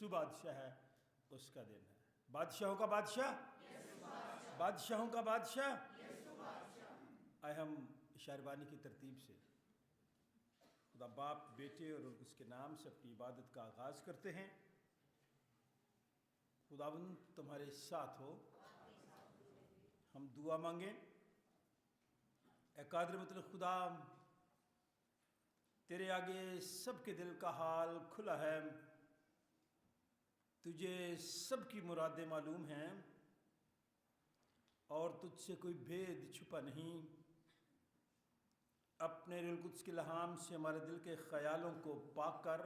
यीशु बादशाह है, उसका दिन है। बादशाहों का बादशाह, बादशाहों का बादशाह। आए हम इशारबानी की तरतीब से खुदा बाप, बेटे और उसके नाम से अपनी इबादत का आगाज़ करते हैं। खुदावंद तुम्हारे साथ हो। हम दुआ मांगें। ए कादिर मतलब खुदा, तेरे आगे सबके दिल का हाल खुला है। तुझे सबकी मुरादें मालूम हैं और तुझसे कोई भेद छुपा नहीं। अपने रूह कुद्स के इल्हाम से हमारे दिल के ख्यालों को पाक कर,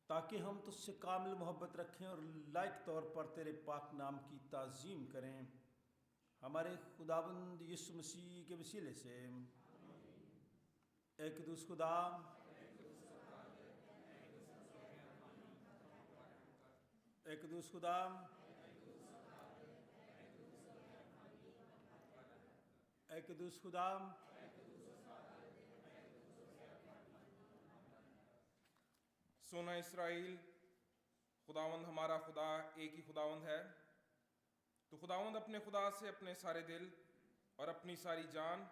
ताकि हम तुझसे कामिल मोहब्बत रखें और लायक तौर पर तेरे पाक नाम की ताज़ीम करें। हमारे खुदावंद यीशु मसीह के वसीले से। एक दुस खुदा, एक दुस खुदा, एक दुस खुदा, सुना इस्राएल, खुदावंद हमारा खुदा एक ही खुदावंद है। तो खुदावंद अपने खुदा से अपने सारे दिल और अपनी सारी जान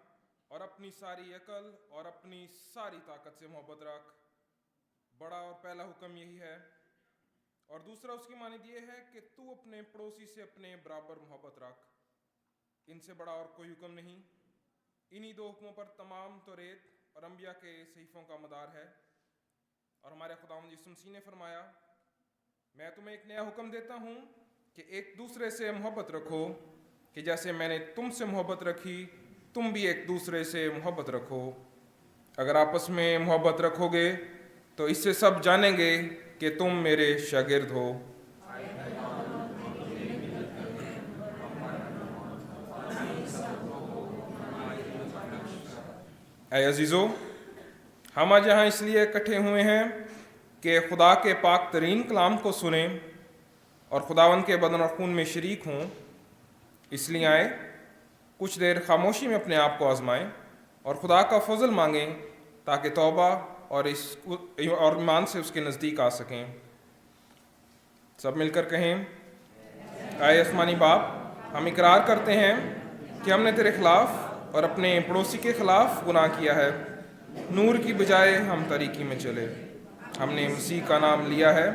और अपनी सारी अकल और अपनी सारी ताकत से मोहब्बत रख। बड़ा और पहला हुक्म यही है, और दूसरा उसकी मानीद ये है कि तू अपने पड़ोसी से अपने बराबर मोहब्बत रख। इनसे बड़ा और कोई हुक्म नहीं। इन्हीं दो हुक्मों पर तमाम तौरेत और अंबिया के सहीफों का मदार है। और हमारे खुदावंद यीशु मसीह ने फरमाया, मैं तुम्हें एक नया हुक्म देता हूँ कि एक दूसरे से मोहब्बत रखो, कि जैसे मैंने तुमसे मोहब्बत रखी तुम भी एक दूसरे से मोहब्बत रखो। अगर आपस में मोहब्बत रखोगे तो इससे सब जानेंगे कि तुम मेरे शागिर्द हो। ऐ अजीज़ो, हम आज यहाँ इसलिए इकट्ठे हुए हैं कि खुदा के पाक तरीन कलाम को सुनें और खुदावंद के बदन और खून में शरीक हों। इसलिए आए, कुछ देर खामोशी में अपने आप को आजमाएं और खुदा का फजल मांगें, ताकि तौबा और ईमान से उसके नज़दीक आ सकें। सब मिलकर कहें, ऐ आसमानी बाप, हम इकरार करते हैं कि हमने तेरे खिलाफ़ और अपने पड़ोसी के खिलाफ़ गुनाह किया है। नूर की बजाय हम तारीकी में चले। हमने मसीह का नाम लिया है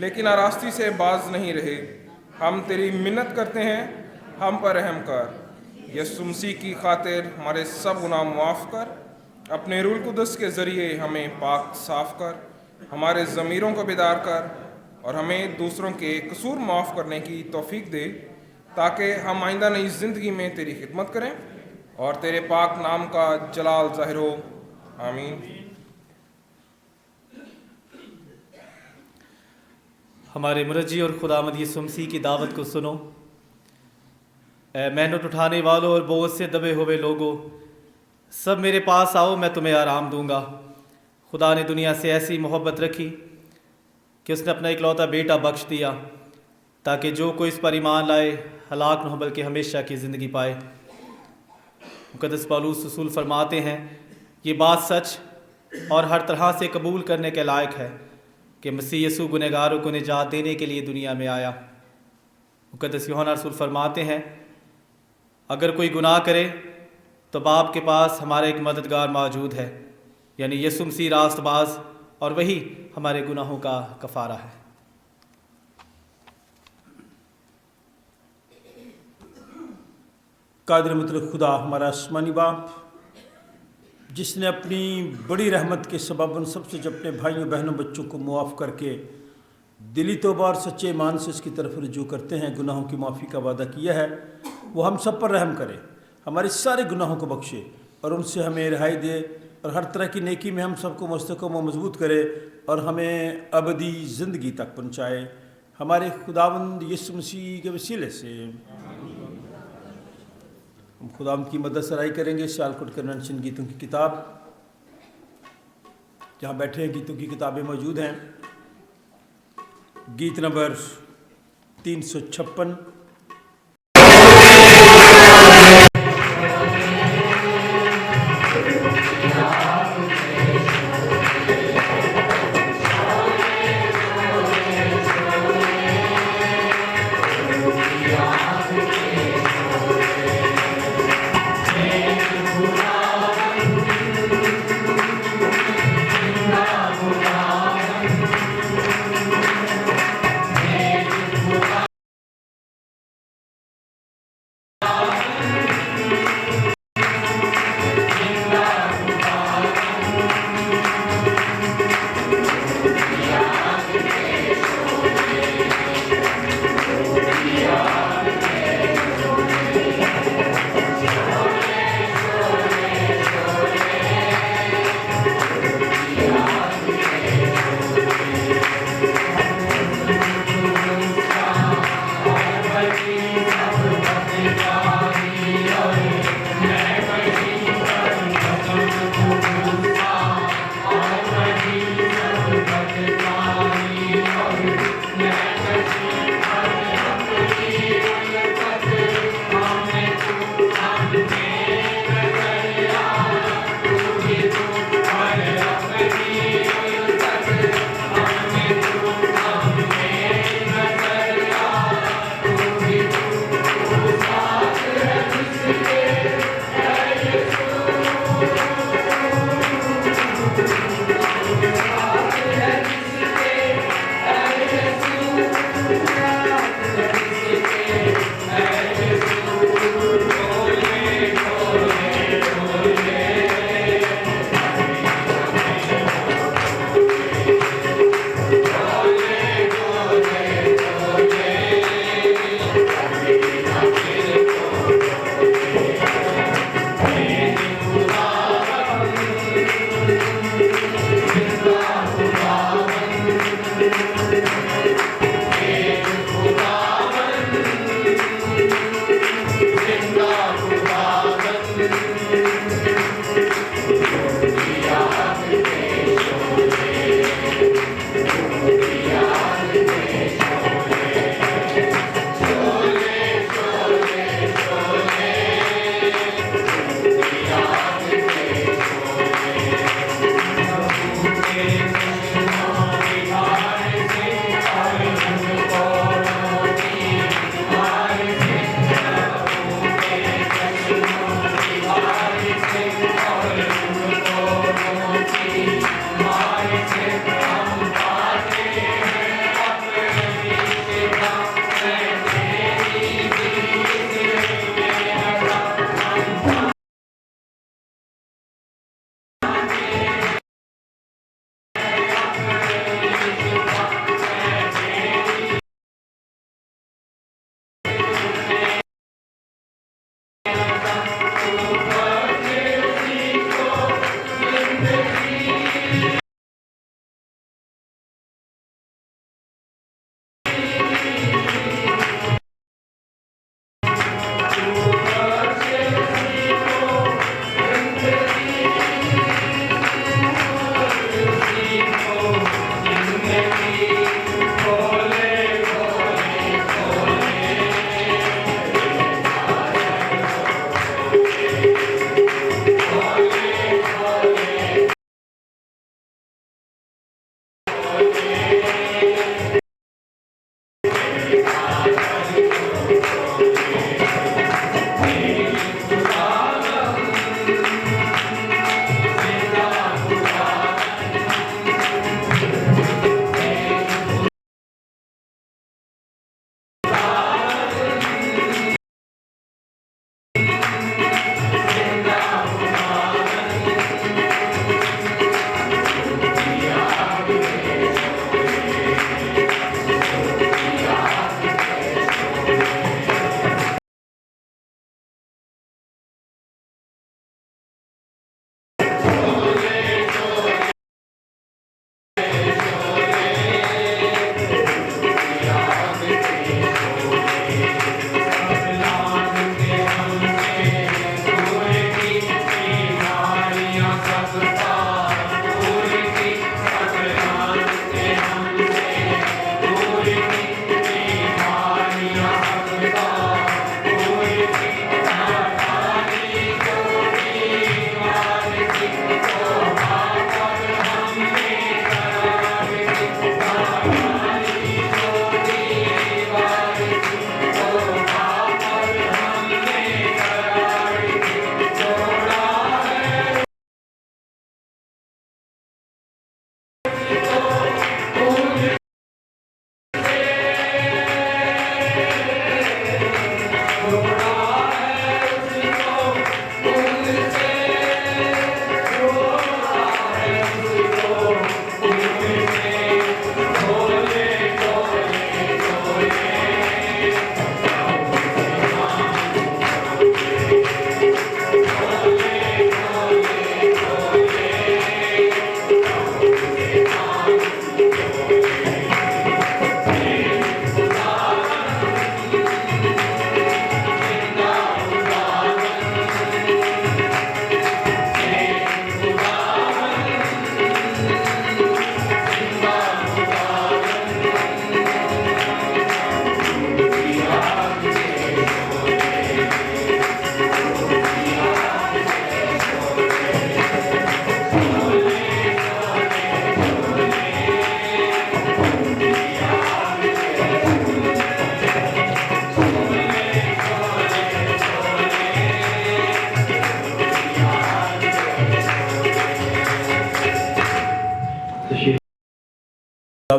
लेकिन आरास्ती से बाज नहीं रहे। हम तेरी मिन्नत करते हैं, हम पर रहम कर। यीशु मसीह की खातिर हमारे सब गुनाह मुआफ़ कर। अपने रूह कुद्स के ज़रिए हमें पाक साफ़ कर, हमारे ज़मीरों को बेदार कर और हमें दूसरों के कसूर माफ़ करने की तौफीक दे, ताकि हम आइंदा नई ज़िंदगी में तेरी खिदमत करें और तेरे पाक नाम का जलाल ज़ाहिर हो। आमीन। हमारे मुरज्जी और खुदावंद यीशु मसीह की दावत को सुनो। मेहनत उठाने वालों और बोझ से दबे हुए लोगों, सब मेरे पास आओ, मैं तुम्हें आराम दूंगा। खुदा ने दुनिया से ऐसी मोहब्बत रखी कि उसने अपना इकलौता बेटा बख्श दिया, ताकि जो कोई इस पर ईमान लाए हलाक न हो बल्कि हमेशा की ज़िंदगी पाए। मुक़द्दस पौलुस रसूल फरमाते हैं, ये बात सच और हर तरह से कबूल करने के लायक है कि मसीह यीशु गुनहगारों को निजात देने के लिए दुनिया में आया। मुक़द्दस यूहन्ना रसूल फरमाते हैं, अगर कोई गुनाह करे तो बाप के पास हमारा एक मददगार मौजूद है, यानी यीशु मसीह रास्तबाज, और वही हमारे गुनाहों का कफ़ारा है। कादिर मतलब खुदा हमारा आसमानी बाप, जिसने अपनी बड़ी रहमत के सबब उन सबसे जो अपने भाइयों बहनों बच्चों को मुआफ़ करके दिली तौबा और सच्चे ईमान से इसकी तरफ रुजू करते हैं, गुनाहों की माफ़ी का वादा किया है, वो हम सब पर रहम करे, हमारे सारे गुनाहों को बख्शे और उनसे हमें रिहाई दे और हर तरह की नेकी में हम सबको मुस्तक़म व मजबूत करे और हमें अबदी ज़िंदगी तक पहुँचाए। हमारे खुदावंद यीशु मसीह के वसीले से हम खुदावंद की मदद सराही करेंगे। सियालकोट कन्वेंशन गीतों की किताब, जहाँ बैठे हैं गीतों की किताबें मौजूद हैं। गीत नंबर 356।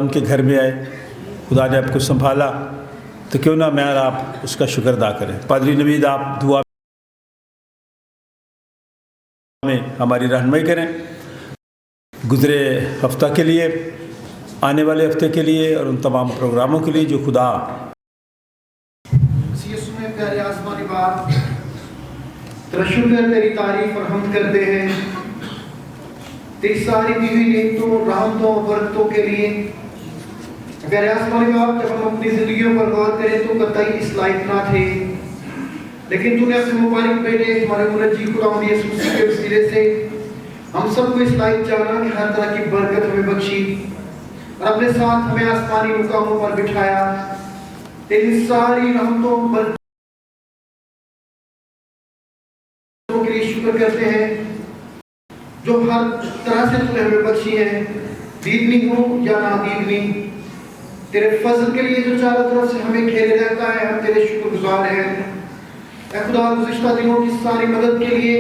खुदावंद के घर में आए, खुदा ने आपको संभाला, तो क्यों ना मैं और आप उसका शुक्र अदा करें। पादरी नवीद, आप दुआ में हमारी रहनुमाई करें, गुज़रे हफ्ता के लिए, आने वाले हफ्ते के लिए और उन तमाम प्रोग्रामों के लिए जो खुदा यीशु में प्यारे आसमानी बाप, तेरा शुक्र, तेरी तारीफ और हमद करते हैं तेरी सारी दी हुई नेमतों, रहमतों, बरकतों के लिए। प्यारे आसमानी बाप, जब हम अपनी जिंदगियों पर गौर करें तो कतई इस लायक ना थे, लेकिन तूने अपने मुबारक बेटे हमारे मुनज्जी खुदावंद यीशु मसीह के वसीले से हम सबको इस लायक जाना कि हर तरह की बरकत हमें बख्शी और अपने साथ हमें आसमानी मुकामों पर बिठाया। तेरी सारी रहमतों, बरकतों के लिए शुक्र करते हैं जो हर तरह से तूने हमें बख्शी है, दीदनी हो या ना दीदनी। तेरे फजल के लिए जो चारों तरफ से हमें घेरे रहता है, हम तेरे शुक्रगुजार हैं। ऐ खुदा, गुज़िश्ता दिनों की सारी मदद के लिए,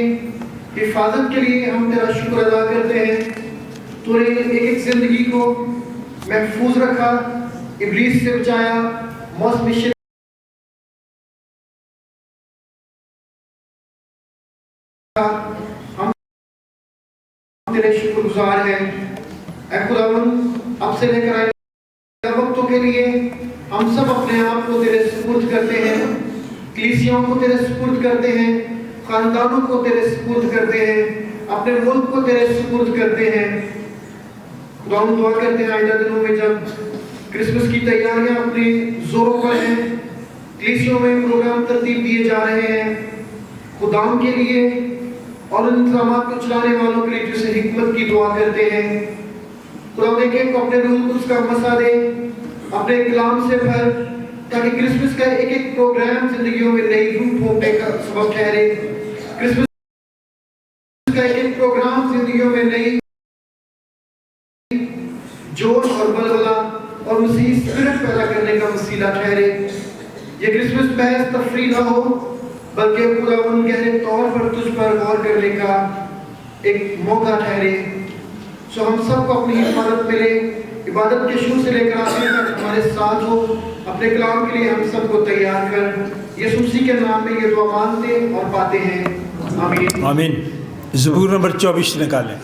हिफाजत के लिए हम तेरा शुक्र अदा करते हैं। तूने एक एक जिंदगी को महफूज रखा, इब्लीस से बचाया, मौसम हम तेरे शुक्रगुजार हैं। ऐ खुदावंद, अब से लेकर आए वक्तों के लिए हम सब अपने आप को तेरे सुपुर्द करते हैं, कलीसियाओं को तेरे सुपुर्द करते हैं, खानदानों को तेरे सुपुर्द करते हैं, अपने मुल्क को तेरे सुपुर्द करते हैं। खुदावंद, दुआ करते हैं आइंदा दिनों में जब क्रिसमस की तैयारियां अपने जोरों पर हैं, कलीसियाओं में प्रोग्राम तरतीब दिए जा रहे हैं, खुदाम के लिए और उन इंतजामात को चलाने वालों के लिए जिसे हिकमत की दुआ करते हैं। खुदा देखें को अपने रूह कुद्स का मसा दे, अपने कलाम से भर, ताकि क्रिसमस का एक एक प्रोग्राम जिंदगियों में नई रूह फूंकने का सबब ठहरे। क्रिसमस का एक एक प्रोग्राम जिंदगियों में नई जोश और बलबला और मसीह स्पिरिट पैदा करने का वसीला ठहरे। ये क्रिसमस बहस तफरी ना हो, बल्कि खुदावंद गहरे तौर पर तुझ पर गौर करने का एक मौका ठहरे। सो हम सबको अपनी हिफाजत मिले, इबादत के शुरू से लेकर आखिर तक हमारे साथ हो। अपने कलाम के लिए हम सबको तैयार कर यीशु मसीह के नाम में ये दुआ मांगते और पाते हैं, आमीन। आमीन। ज़बूर नंबर 24 निकालें।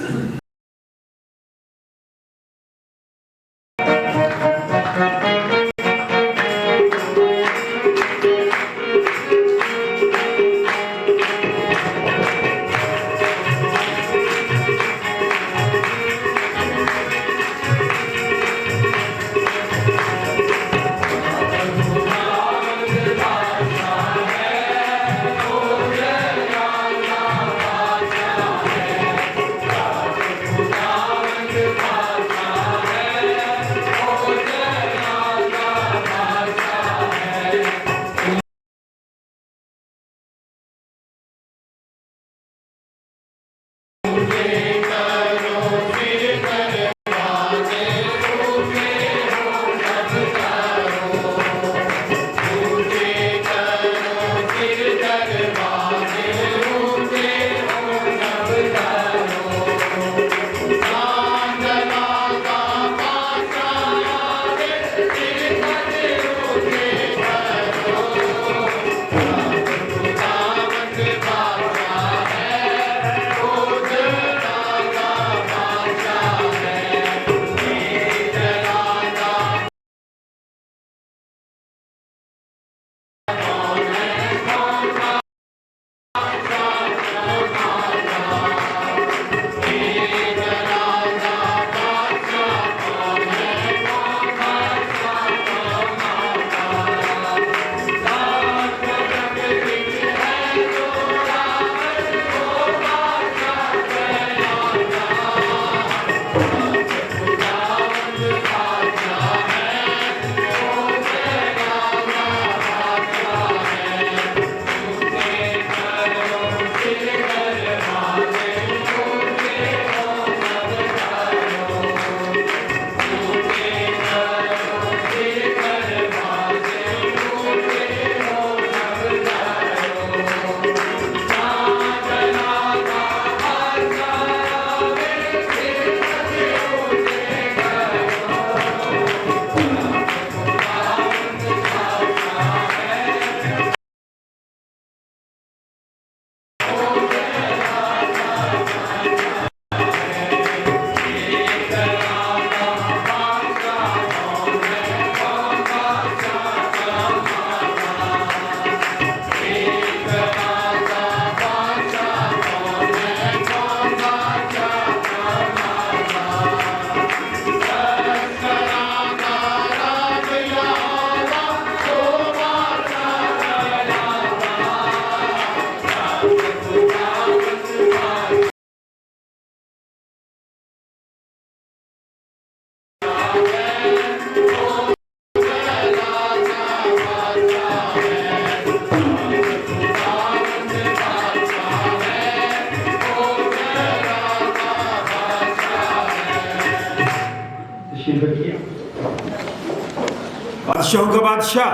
बादशाहों का बादशाह,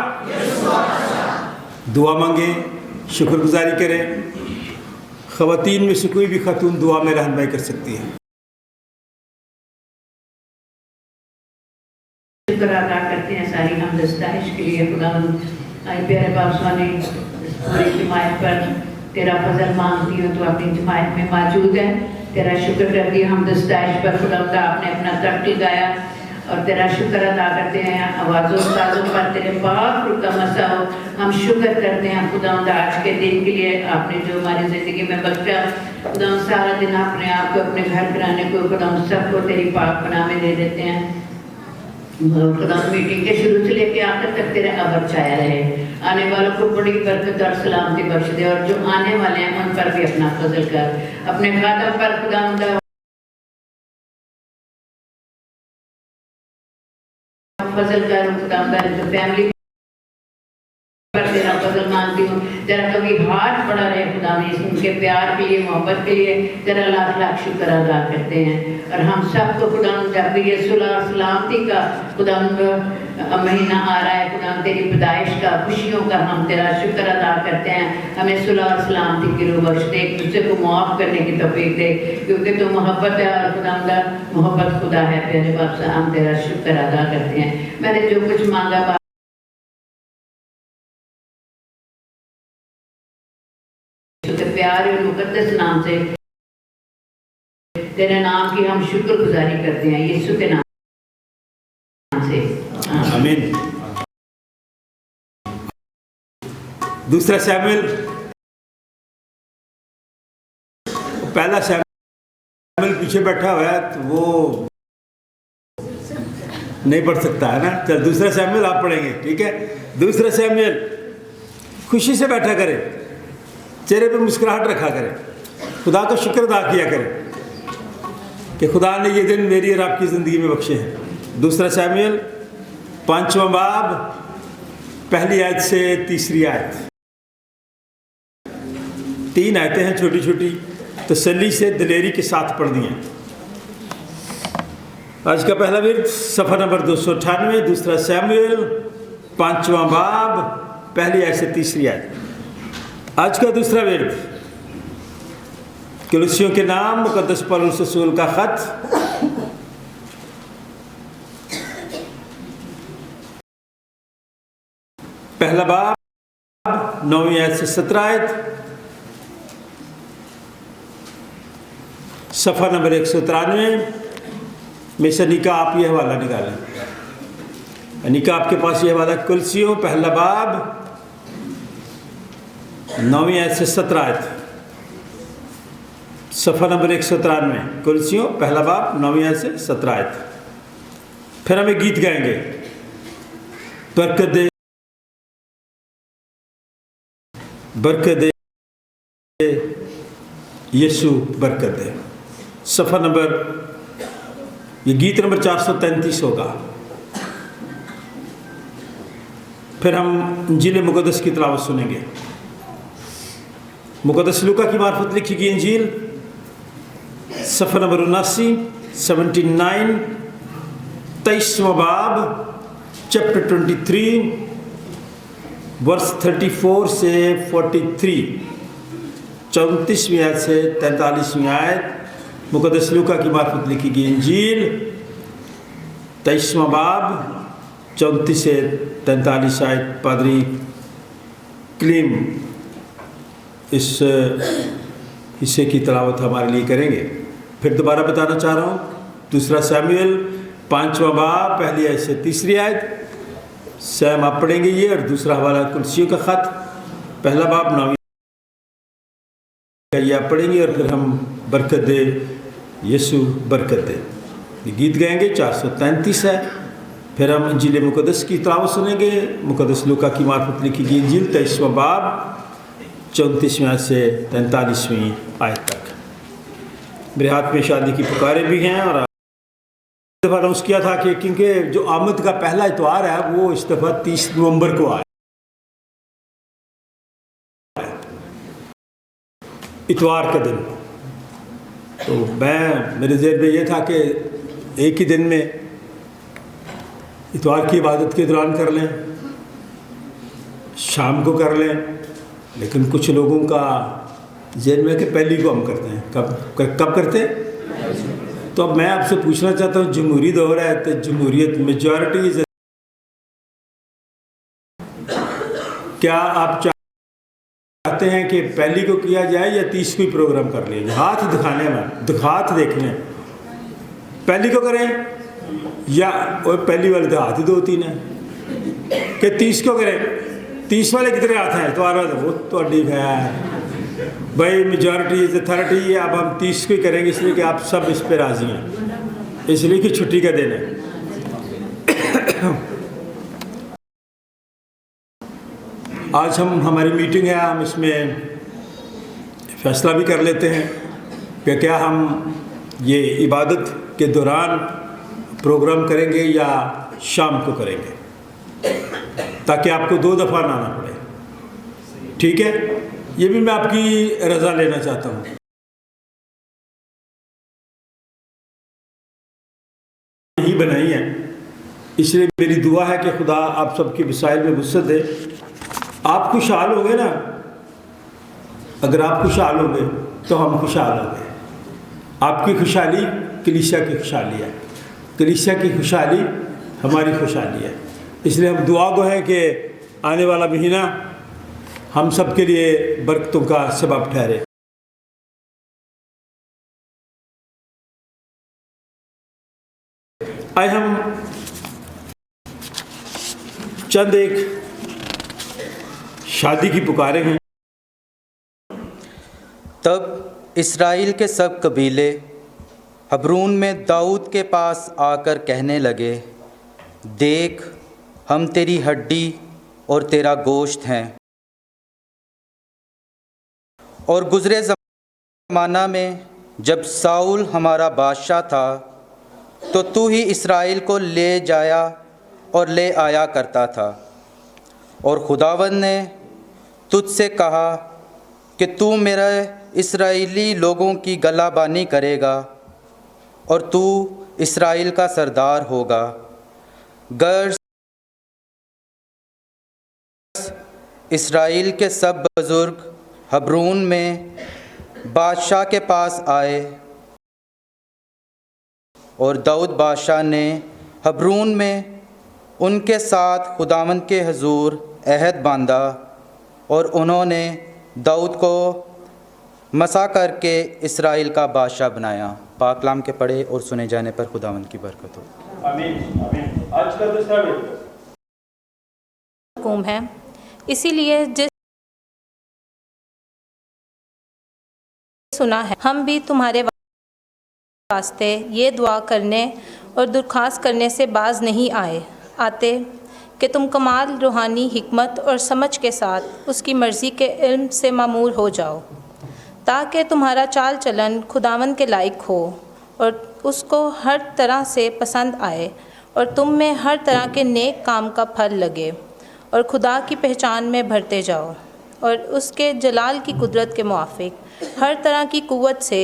दुआ मांगे, शुक्रगुजारी करें। ख़वातीन में से कोई भी खातून दुआ में रहनुमाई कर सकती है। शुक्र अदा करते हैं सारी हमदस्ताइश के लिए। खुदा प्यारे बादशाह ने पूरी जमायत पर तेरा फजल मांगती हूँ, तो अपनी जमायत में मौजूद है। तेरा शुक्र करती है हमदस्ताइश पर खुदा आपने अपना तख्त गाया, और तेरा शुक्र अदा करते हैं आवाज़ों साजों पर तेरे पाक रूह का मसा हो। हम शुक्र करते हैं खुदा आज के दिन के लिए आपने जो हमारी ज़िंदगी में बख्शा। खुदा सारा दिन अपने आप को, अपने घर घराने को, खुदा सबको तेरी पाक पनाह में दे देते हैं। खुदा मीटिंग के शुरू से लेके आखिर तक तेरा अबर छाया रहे। आने वालों को बड़ी बरकत और सलामती बख्श दे, और जो आने वाले हैं उन पर भी अपना फजल कर। अपने खादम पर खुदा फजल कर। खुदा जो फैमिली पर तेरा फजल मांगती हूँ, तेरा कभी हाथ पड़ा रहे खुदा में, उनके प्यार के लिए, मोहब्बत के लिए तेरा लाख लाख शुक्र अदा करते हैं। और हम सबको खुदा जब भी ये सुलह और सलामती का खुदा महीना आ रहा है, खुदा तेरी पैदाइश का, खुशियों का हम तेरा शुक्र अदा करते हैं। हमें सुलह और सलामती की रूह बख्श दे, एक दूसरे को माफ़ करने की तौफीक दे, क्योंकि तू मोहब्बत है और खुदा मोहब्बत खुदा है। प्यारे बाप से हम तेरा शुक्र अदा करते हैं। मैंने जो कुछ मांगा प्यारे और मुकद्दस नाम से तेरे नाम की हम शुक्रगुजारी करते हैं, यीशु के नाम से, आमीन। दूसरा शैमुएल, पहला शैमुएल पीछे बैठा हुआ है तो वो नहीं पढ़ सकता है ना। चल दूसरा शैमुएल आप पढ़ेंगे, ठीक है। दूसरा शैमुएल, खुशी से बैठा करे, चेहरे पे मुस्कुराहट रखा करें, खुदा का शुक्र अदा किया करें कि खुदा ने ये दिन मेरी और आपकी ज़िंदगी में बख्शे हैं। दूसरा शैमुएल 5वां बाब, पहली आयत से तीसरी आयत, 3 आयतें हैं छोटी छोटी, तसल्ली से दिलेरी के साथ पढ़ दी हैं। आज का पहला विर्द सफ़ा नंबर 298, दूसरा शैमुएल 5वां बाब, पहली आयत से तीसरी आयत। आज का दूसरा विर्द कुलुस्सियों के नाम मुकद्दस पौलुस रसूल का खत, पहला बाब 9वीं आयत से 17 आयत, सफ़ा नंबर 193 में से। निका आप ये हवाला निकालें, निका आपके पास ये हवाला, कुलुस्सियों पहला बाब 9वीं आयत से 17 आयत, सफ़ा नंबर 193, कुलुस्सियों पहला बाब 9वीं आयत से 17 आयत। फिर हमें गीत गाएंगे, बरकत दे बरकत दे यीशु बरकत दे। सफ़ा नंबर, ये गीत नंबर 433 होगा। फिर हम इंजील मुक़द्दस की तिलावत सुनेंगे। मुक़द्दस लूका की मार्फत लिखी गई इंजील, सफ़ा नंबर 79, 79, 23वां बाब, चैप्टर 23, वर्स 34 से 43, 34वीं आयत से 43वीं आयत। मुक़द्दस लूका की मार्फत लिखी गई इंजील, 23वां बाब, 34 से 43 आयत। पादरी क्लीम इस हिस्से की तिलावत हमारे लिए करेंगे। फिर दोबारा बताना चाह रहा हूँ, दूसरा शैमुएल 5वां बाब, पहली आयत से तीसरी आयत। सैम आप पढ़ेंगे ये, और दूसरा हवाला कुलुस्सियों का ख़त, पहला बाब 9वीं ये आप पढ़ेंगे। और फिर हम बरकत दे यीशु बरकत दे, ये गीत गाएंगे, 433 है। फिर हम इंजील मुक़द्दस की तिलावत सुनेंगे, मुक़द्दस लूका की मार्फत लिखी गई इंजील 23वां बाब, 34वीं आयत से 43वीं आयत तक। मेरे हाथ में शादी की पुकारें भी हैं, और दफ़ा अनाउंस किया था कि क्योंकि जो आमद का पहला इतवार है वो इस दफ़ा 30 नवंबर को आया, इतवार का दिन। तो मेरे ज़हन में ये था कि एक ही दिन में इतवार की इबादत के दौरान कर लें। शाम को कर लें, लेकिन कुछ लोगों का जहन में कि पहली को हम करते हैं। कब करते हैं? तो अब मैं आपसे पूछना चाहता हूँ, जमहूरी दौर है तो जमहूरियत मेजॉरिटी, क्या आप चाहते हैं कि पहली को किया जाए या 30 को ही प्रोग्राम कर लिया जाए? हाथ दिखाने में, हाथ देखने, पहली को करें या और पहली वाले तो हाथ ही 2-3 है कि 30 को करें? 30 वाले कितने हाथ हैं? तो आ रहा था वो तो ठीक है भाई, मेजॉरिटी इज अथॉरिटी है। अब हम 30 को ही करेंगे इसलिए कि आप सब इस पे राज़ी हैं, इसलिए कि छुट्टी का दिन है। आज हमारी मीटिंग है, हम इसमें फैसला भी कर लेते हैं कि क्या हम ये इबादत के दौरान प्रोग्राम करेंगे या शाम को करेंगे, ताकि आपको 2 दफ़ा ना आना पड़े। ठीक है, ये भी मैं आपकी रज़ा लेना चाहता हूँ। यही बनाई है, इसलिए मेरी दुआ है कि खुदा आप सबकी वसाइल में वुसअत दे। आप खुशहाल होंगे ना, अगर आप खुशहाल होंगे तो हम खुशहाल होंगे। आपकी खुशहाली कलीसिया की खुशहाली है, कलीसिया की खुशहाली हमारी खुशहाली है। इसलिए हम दुआ गो हैं कि आने वाला महीना हम सब के लिए बरकतों का सबब ठहरे। आज हम चंद एक शादी की पुकारे हैं। तब इस्राएल के सब कबीले हबरून में दाऊद के पास आकर कहने लगे, देख हम तेरी हड्डी और तेरा गोश्त हैं, और गुज़रे ज़माना में जब साउल हमारा बादशाह था तो तू ही इस्राएल को ले जाया और ले आया करता था, और खुदावंद ने तुझसे कहा कि तू मेरे इस्राएली लोगों की गलाबानी करेगा और तू इस्राएल का सरदार होगा। गर इस्राएल के सब बुज़ुर्ग हबरून में बादशाह के पास आए, और दाऊद बादशाह ने हबरून में उनके साथ खुदावंद के हुजूर अहद बांधा, और उन्होंने दाऊद को मसा करके इस्राएल का बादशाह बनाया। पाक कलाम के पढ़े और सुने जाने पर खुदावंद की बरकत हो। आमीन आमीन। आज का दूसरा हुक्म है, इसीलिए जिस सुना है हम भी तुम्हारे वास्ते ये दुआ करने और दरख्वास्त करने से बाज नहीं आते कि तुम कमाल रूहानी हिकमत और समझ के साथ उसकी मर्ज़ी के इल्म से मामूर हो जाओ, ताकि तुम्हारा चाल चलन खुदावंद के लायक हो और उसको हर तरह से पसंद आए, और तुम में हर तरह के नेक काम का फल लगे, और खुदा की पहचान में भरते जाओ, और उसके जलाल की कुदरत के मुआफिक हर तरह की कुव्वत से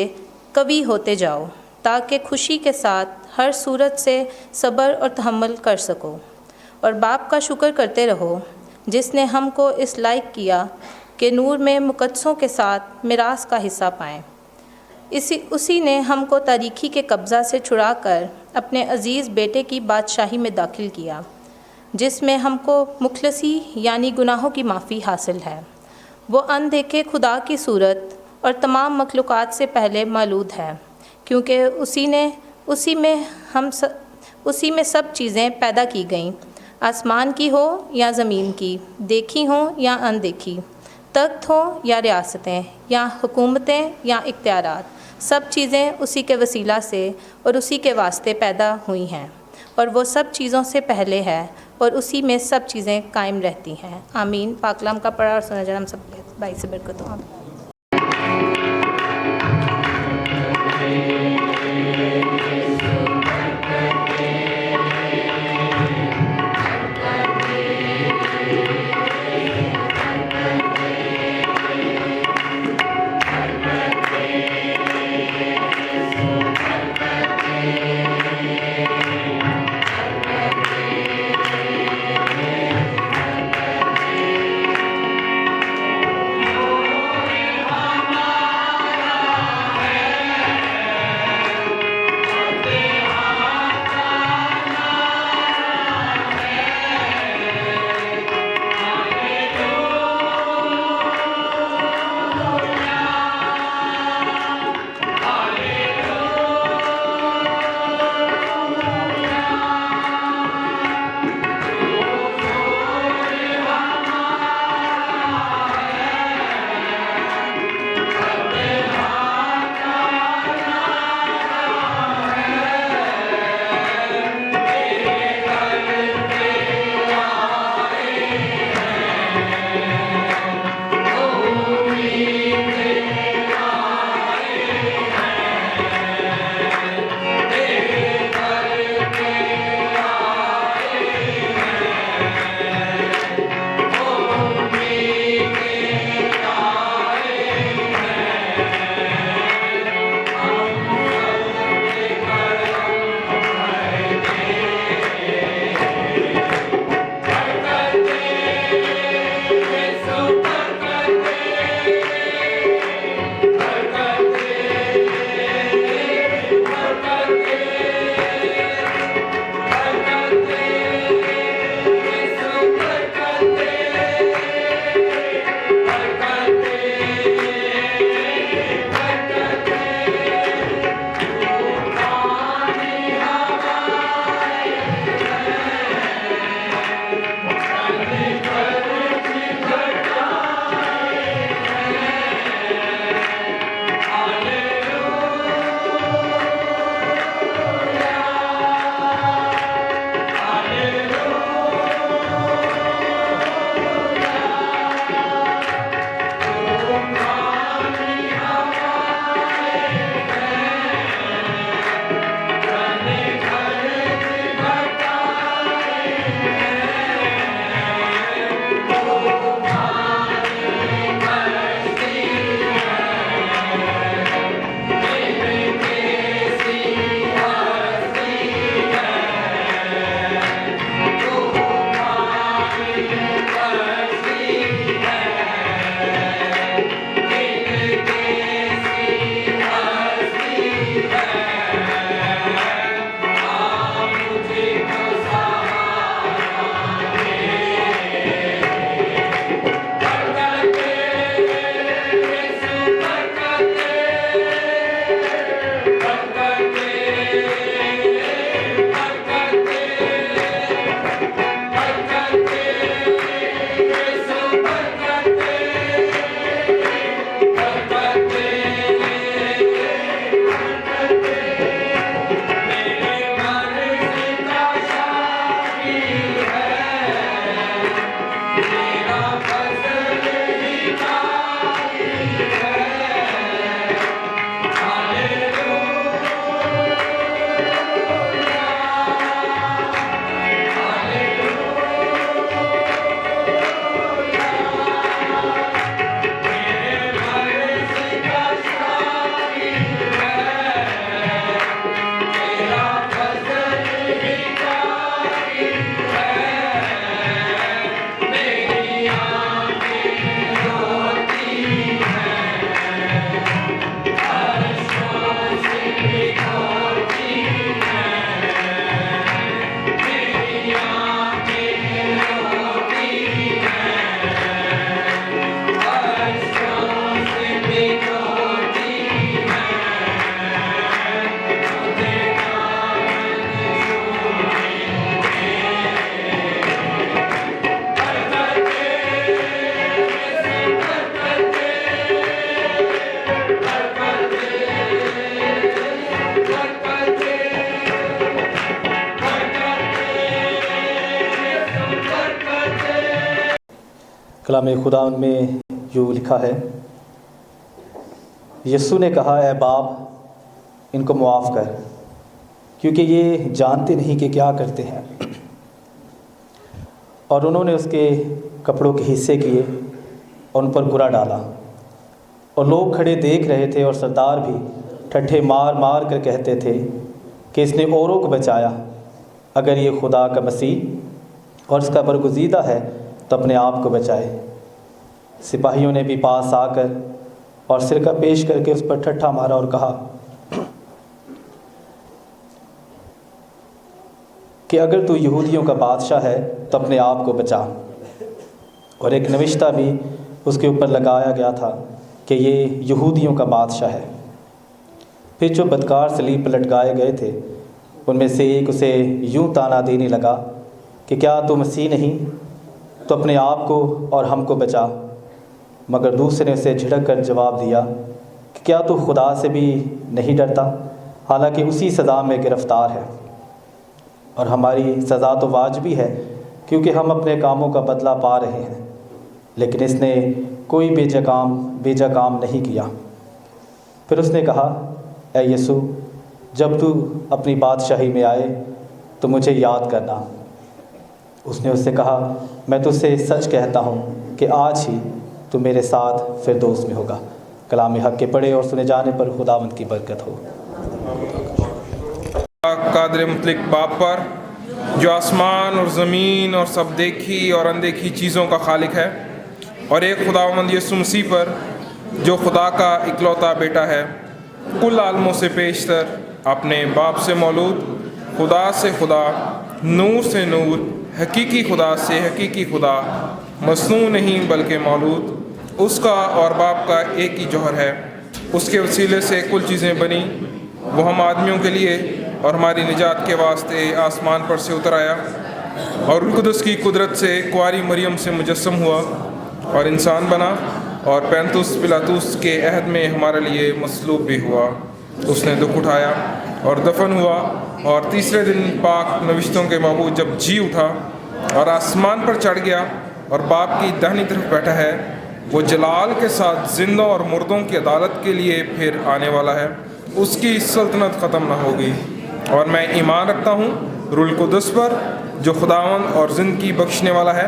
कवी होते जाओ, ताकि खुशी के साथ हर सूरत से सब्र और तहम्मुल कर सको, और बाप का शुक्र करते रहो जिसने हमको इस लायक किया कि नूर में मुक़द्दसों के साथ मिरास का हिस्सा पाएँ। उसी ने हमको तारीकी के कब्ज़ा से छुड़ाकर अपने अज़ीज़ बेटे की बादशाही में दाखिल किया, जिसमें हमको मुखलसी यानी गुनाहों की माफ़ी हासिल है। वो अनदेखे खुदा की सूरत और तमाम मखलूक़ात से पहले मौजूद है, क्योंकि उसी में सब चीज़ें पैदा की गईं, आसमान की हो या ज़मीन की, देखी हो या अनदेखी, तख्त हो या रियासतें या हुकूमतें या इख्तियारात, सब चीज़ें उसी के वसीला से और उसी के वास्ते पैदा हुई हैं, और वो सब चीज़ों से पहले है और उसी में सब चीज़ें कायम रहती हैं। आमीन। पाक कलाम का पढ़ा और सुना जाना हम सब भाई से बरकत हो। आमीन। کلام خدا میں یوں لکھا ہے، یسوع نے کہا، اے باپ ان کو معاف کر، کیونکہ یہ جانتے نہیں کہ کیا کرتے ہیں۔ اور انہوں نے اس کے کپڑوں کے حصے کیے اور ان پر گرا ڈالا، اور لوگ کھڑے دیکھ رہے تھے، اور سردار بھی ٹھٹھے مار مار کر کہتے تھے کہ اس نے اوروں کو بچایا، اگر یہ خدا کا مسیح اور اس کا برگزیدہ ہے تو اپنے آپ کو بچائے۔ سپاہیوں نے بھی پاس آ کر اور سرکہ پیش کر کے اس پر ٹھٹھا مارا اور کہا کہ اگر تو یہودیوں کا بادشاہ ہے تو اپنے آپ کو بچا۔ اور ایک نوشتہ بھی اس کے اوپر لگایا گیا تھا کہ یہ یہودیوں کا بادشاہ ہے۔ پھر جو بدکار صلیب پر لٹکائے گئے تھے ان میں سے ایک اسے یوں طعنہ دینے لگا کہ کیا تو مسیح نہیں تو اپنے آپ کو اور ہم کو بچا۔ مگر دوسرے نے اسے جھڑک کر جواب دیا کہ کیا تو خدا سے بھی نہیں ڈرتا، حالانکہ اسی سزا میں گرفتار ہے، اور ہماری سزا تو واجبی ہے کیونکہ ہم اپنے کاموں کا بدلہ پا رہے ہیں، لیکن اس نے کوئی بیجا کام نہیں کیا۔ پھر اس نے کہا، اے یسوع، جب تو اپنی بادشاہی میں آئے تو مجھے یاد کرنا۔ اس نے اس سے کہا، میں تجھ سے سچ کہتا ہوں کہ آج ہی تو میرے ساتھ فردوس میں ہوگا۔ کلام حق کے پڑھے اور سنے جانے پر خداوند کی برکت ہو۔ قادر مطلق باپ پر جو آسمان اور زمین اور سب دیکھی اور اندیکھی چیزوں کا خالق ہے، اور ایک خداوند یسوع مسیح پر جو خدا کا اکلوتا بیٹا ہے، کل عالموں سے پیشتر، اپنے باپ سے مولود، خدا سے خدا، نور سے نور، حقیقی خدا سے حقیقی خدا، مصنوع نہیں بلکہ مولود، اس کا اور باپ کا ایک ہی جوہر ہے۔ اس کے وسیلے سے کل چیزیں بنی، وہ ہم آدمیوں کے لیے اور ہماری نجات کے واسطے آسمان پر سے اتر آیا، اور روح القدس کی قدرت سے کنواری مریم سے مجسم ہوا اور انسان بنا، اور پینتوس پلاطوس کے عہد میں ہمارے لیے مصلوب بھی ہوا۔ اس نے دکھ اٹھایا اور دفن ہوا، اور تیسرے دن پاک نوشتوں کے معبود جب جی اٹھا اور آسمان پر چڑھ گیا اور باپ کی داہنی طرف بیٹھا ہے، وہ جلال کے ساتھ زندوں اور مردوں کی عدالت کے لیے پھر آنے والا ہے۔ اس کی سلطنت ختم نہ ہوگی۔ اور میں ایمان رکھتا ہوں روح القدس پر جو خداوند اور زندگی بخشنے والا ہے،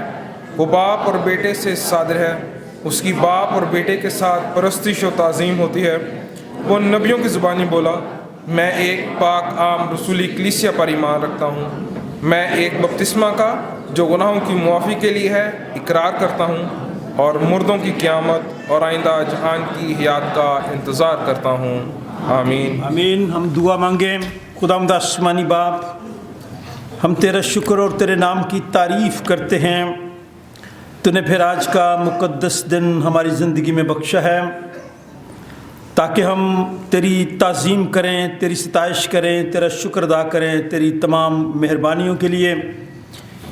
وہ باپ اور بیٹے سے صادر ہے، اس کی باپ اور بیٹے کے ساتھ پرستش و تعظیم ہوتی ہے۔ وہ نبیوں کی زبانی بولا، میں ایک پاک عام رسولی کلیسیا پر ایمان رکھتا ہوں، میں ایک بپتسمہ کا جو گناہوں کی معافی کے لیے ہے اقرار کرتا ہوں، اور مردوں کی قیامت اور آئندہ جہان کی حیات کا انتظار کرتا ہوں۔ آمین آمین۔ ہم دعا مانگیں۔ خداوند آسمانی باپ، ہم تیرا شکر اور تیرے نام کی تعریف کرتے ہیں، تو نے پھر آج کا مقدس دن ہماری زندگی میں بخشا ہے تاکہ ہم تیری تعظیم کریں، تیری ستائش کریں، تیرا شکر ادا کریں تیری تمام مہربانیوں کے لیے۔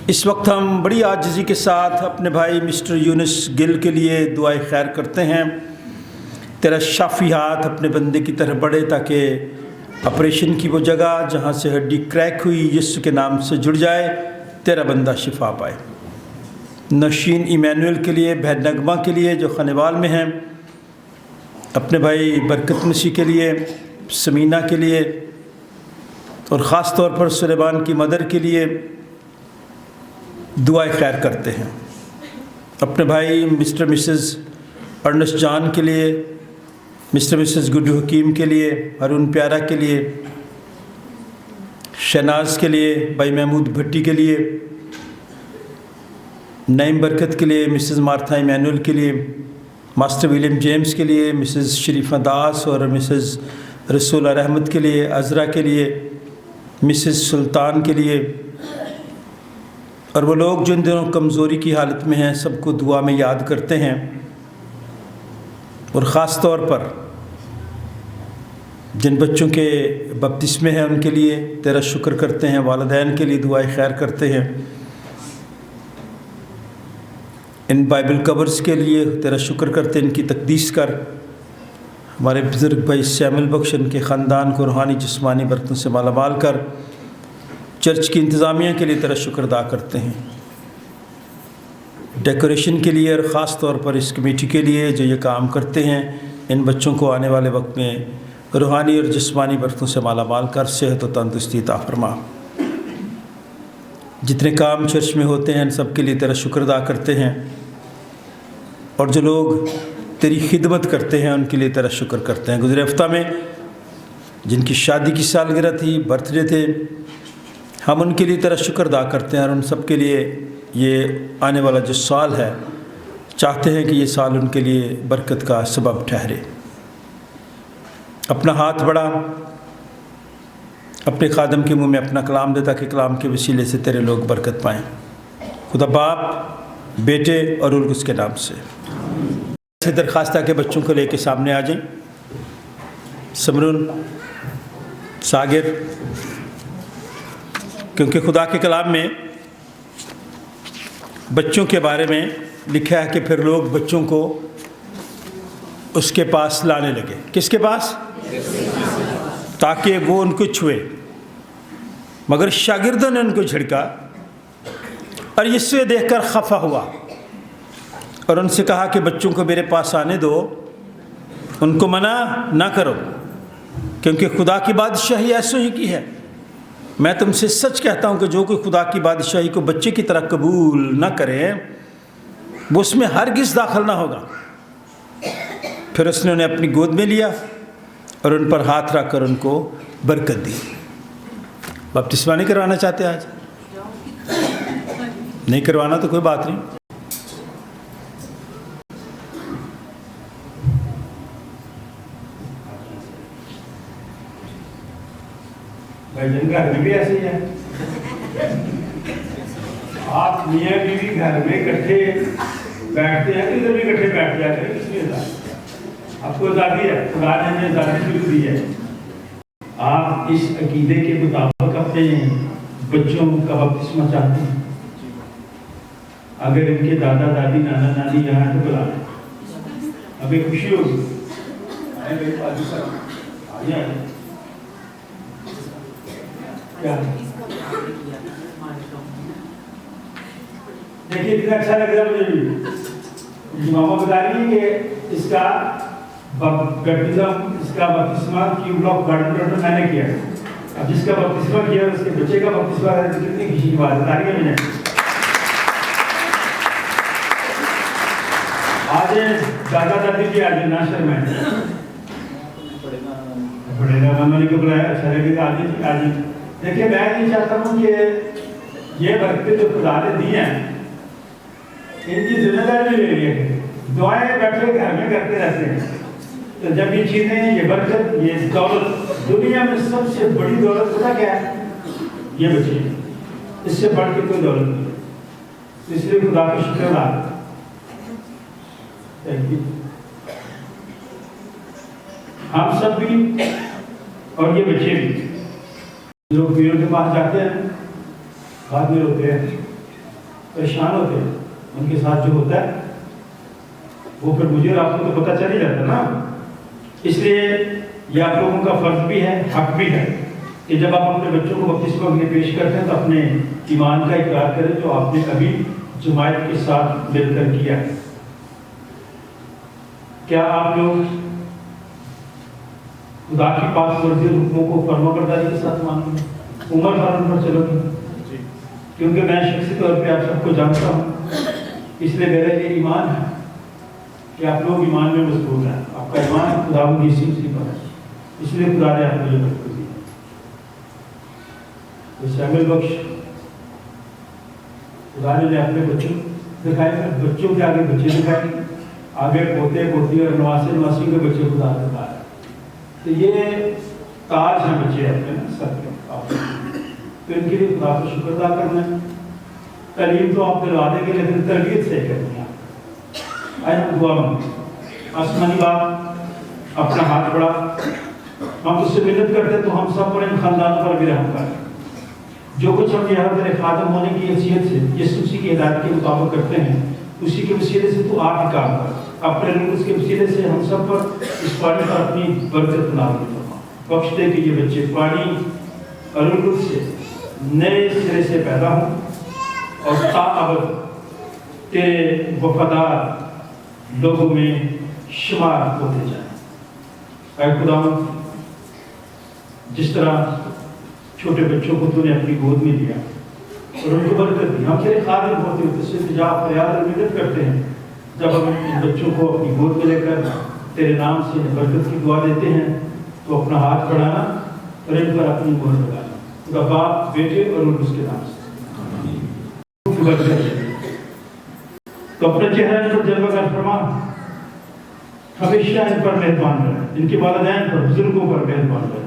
اس وقت ہم بڑی عاجزی کے ساتھ اپنے بھائی مسٹر یونس گل کے لیے دعائے خیر کرتے ہیں، تیرا شافی ہاتھ اپنے بندے کی طرف بڑھے تاکہ آپریشن کی وہ جگہ جہاں سے ہڈی کریک ہوئی یسوع کے نام سے جڑ جائے، تیرا بندہ شفا پائے۔ نوشین ایمینوئل کے لیے، بہن نغمہ کے لیے جو خانوال میں ہیں، اپنے بھائی برکت مسیح کے لیے، سمینہ کے لیے، اور خاص طور پر سلیمان کی مدر کے لیے دعائے خیر کرتے ہیں۔ اپنے بھائی مسٹر مسز ارنسٹ جان کے لیے، مسٹر مسز گڈو حکیم کے لیے، ہارون پیارا کے لیے، شہناز کے لیے، بھائی محمود بھٹی کے لیے، نعیم برکت کے لیے، مسز مارتھا ایمینول کے لیے، ماسٹر ولیم جیمز کے لیے، مسز شریفہ داس اور مسز رسولہ رحمت کے لیے، عذرا کے لیے، مسز سلطان کے لیے، اور وہ لوگ جو ان دنوں کمزوری کی حالت میں ہیں سب کو دعا میں یاد کرتے ہیں، اور خاص طور پر جن بچوں کے بپتسمے ہیں ان کے لیے تیرا شکر کرتے ہیں، والدین کے لیے دعائیں خیر کرتے ہیں، ان بائبل کورز کے لیے تیرا شکر کرتے ہیں، ان کی تقدیس کر۔ ہمارے بزرگ بھائی سیمل بخش، ان کے خاندان کو روحانی جسمانی برکتوں سے مالا مال کر۔ چرچ کی انتظامیہ کے لیے تیرا شکر ادا کرتے ہیں، डेकोरेशन के लिए और ख़ास तौर पर इस कमेटी के लिए जो ये काम करते हैं, इन बच्चों को आने वाले वक्त में रूहानी और जिस्मानी बरतों से माला माल कर सेहत और तंदुरुस्ती अता फरमा। जितने काम चर्च में होते हैं इन सब के लिए तेरा शुक्र अदा करते हैं, और जो लोग तेरी खिदमत करते हैं उनके लिए तेरा शुक्र करते हैं। गुज़रे हफ्ता में जिनकी शादी की सालगिरह थी, बर्थडे थे, हम उनके लिए तेरा शुक्र अदा करते हैं, और उन सब के लिए ये आने वाला जो साल है चाहते हैं कि ये साल उनके लिए बरकत का सबब ठहरे। अपना हाथ बढ़ा, अपने खादम के मुंह में अपना कलाम दे ताकि कलाम के वसीले से तेरे लोग बरकत पाएँ। खुदा बाप, बेटे और रूह उसके नाम से दरख्वास्त के बच्चों को लेके सामने आ जाएं। समरून, सागिर, क्योंकि खुदा के कलाम में बच्चों के बारे में लिखा है कि फिर लोग बच्चों को उसके पास लाने लगे। किसके पास? ताकि वो उनको छुए, मगर शागिर्दों ने उनको झिड़का और इससे देखकर खफा हुआ और उनसे कहा कि बच्चों को मेरे पास आने दो, उनको मना ना करो, क्योंकि खुदा की बादशाही ऐसों ही की है। मैं तुमसे सच कहता हूँ कि जो कोई खुदा की बादशाही को बच्चे की तरह कबूल ना करे वो उसमें हरगिज़ दाखिल ना होगा। फिर उसने उन्हें अपनी गोद में लिया और उन पर हाथ रख कर उनको बरकत दी। बपतिस्मा नहीं करवाना चाहते आज? नहीं करवाना तो कोई बात नहीं। भाई जिन घर में भी ऐसे ही है, आप मियाँ बीवी घर में इकट्ठे बैठते हैं तो इधर भी इकट्ठे बैठ जाते हैं। इसमें आपको आज़ादी है, खुदा ने हमें आज़ादी दी है। आप इस अकीदे के मुताबिक अपने बच्चों का बपतिस्मा चाहते हैं। अगर इनके दादा दादी नाना नानी यहाँ तो बुला लें, हमें खुशी होगी। आए मेरे पास आइए, क्या देखिए कितना अच्छा लग रहा है मुझे भी। मामा बता रही है कि इसका बैप्टिज्म, इसका बपतिस्मा क्यू ब्लॉक गार्डन मैंने किया। अब जिसका बपतिस्मा किया उसके बच्चे का बपतिस्मा है, तो कितनी खुशी की बात बता रही है मैंने। आज दादा दादी भी आज नाशर में बड़े दादा को बुलाया, अच्छा लगेगा। आज देखिए मैं नहीं चाहता हूँ कि ये बरकतें जो खुदा ने दी हैं इनकी जिम्मेदारी भी ले ली है। दुआएं बैठे घर में करते रहते हैं, तो जब ये चीज़ें, ये बरकत, ये दौलत, दुनिया में सबसे बड़ी दौलत पता क्या है? ये बच्चे, इससे बढ़ के कोई दौलत नहीं। इसलिए खुदा का शुक्र अदा। Thank you. हम सब भी और ये बच्चे भी, लोग पीरों के पास जाते हैं, बाद में रोते हैं, परेशान होते हैं, उनके साथ जो होता है वो फिर मुझे और आपको तो पता चल ही जाता ना। इसलिए ये आप लोगों का फर्ज भी है, हक भी है कि जब आप अपने बच्चों को बपतिस्मा के लिए पेश करते हैं तो अपने ईमान का इकरार करें जो आपने अभी जमायत के साथ मिलकर किया। क्या आप लोग खुदा की पास वर्दी हुक्मों को फर्माबरदारी के साथ मानोगे, उम्र भर पर चलोगे? क्योंकि मैं शख्सी तौर पे आप सबको जानता हूँ, इसलिए मेरा ये ईमान है कि आप लोग ईमान में मजबूत हैं। आपका ईमान खुदा की इसी पर है, इसलिए खुदा ने आपको ये बरकत दी। तो शामिल बख्श खुदा ने अपने बच्चों दिखाए, बच्चों के आगे बच्चे दिखाए, आगे पोते पोती और नवासे नवासी के बच्चे खुदा दिखाए। तो ये ताज हैं बच्चे अपने सर पे, तो इनके लिए खुदा का शुक्र अदा करना है। तालीम तो आप दिलवा देंगे लेकिन तरबियत से करनी है। आज हम दुआ मांगे। आसमानी बाप अपना हाथ बढ़ा, हम उससे मिन्नत करते तो हम सब पर, इन खानदानों पर भी रहम कर। जो कुछ हम यहाँ तेरे खादम होने की हैसियत से यीशु मसीह की हिदायत के मुताबिक करते हैं, उसी के वसीले से तू आप ही काम कर। अपने रूह के वसीले से हम सब पर इस पानी पर अपनी बरकत नाज़िल फरमा। बख्श दे कि ये बच्चे पानी और रूह से नए सिरे से पैदा हों और ताअबद तेरे वफादार लोगों में शुमार होते जाए। ऐ खुदा, जिस तरह छोटे बच्चों को तूने अपनी गोद में लिया और उनको बरकत दी, हम तेरे काबिल होते हुए तुझसे इल्तिजा फरियाद और मिन्नत करते हैं, जब हम इन बच्चों को अपनी गोद में लेकर तेरे नाम से बरकत की दुआ देते हैं, तो अपना हाथ बढ़ाना और इन पर अपनी मोहर लगाना, खुदा बाप, बेटे और उसके नाम से। तो अपने चेहरे पर जलवा फरमा, हमेशा इन पर मेहरबान रहे, इनके वालिदैन पर, बुजुर्गों पर मेहरबान रहे।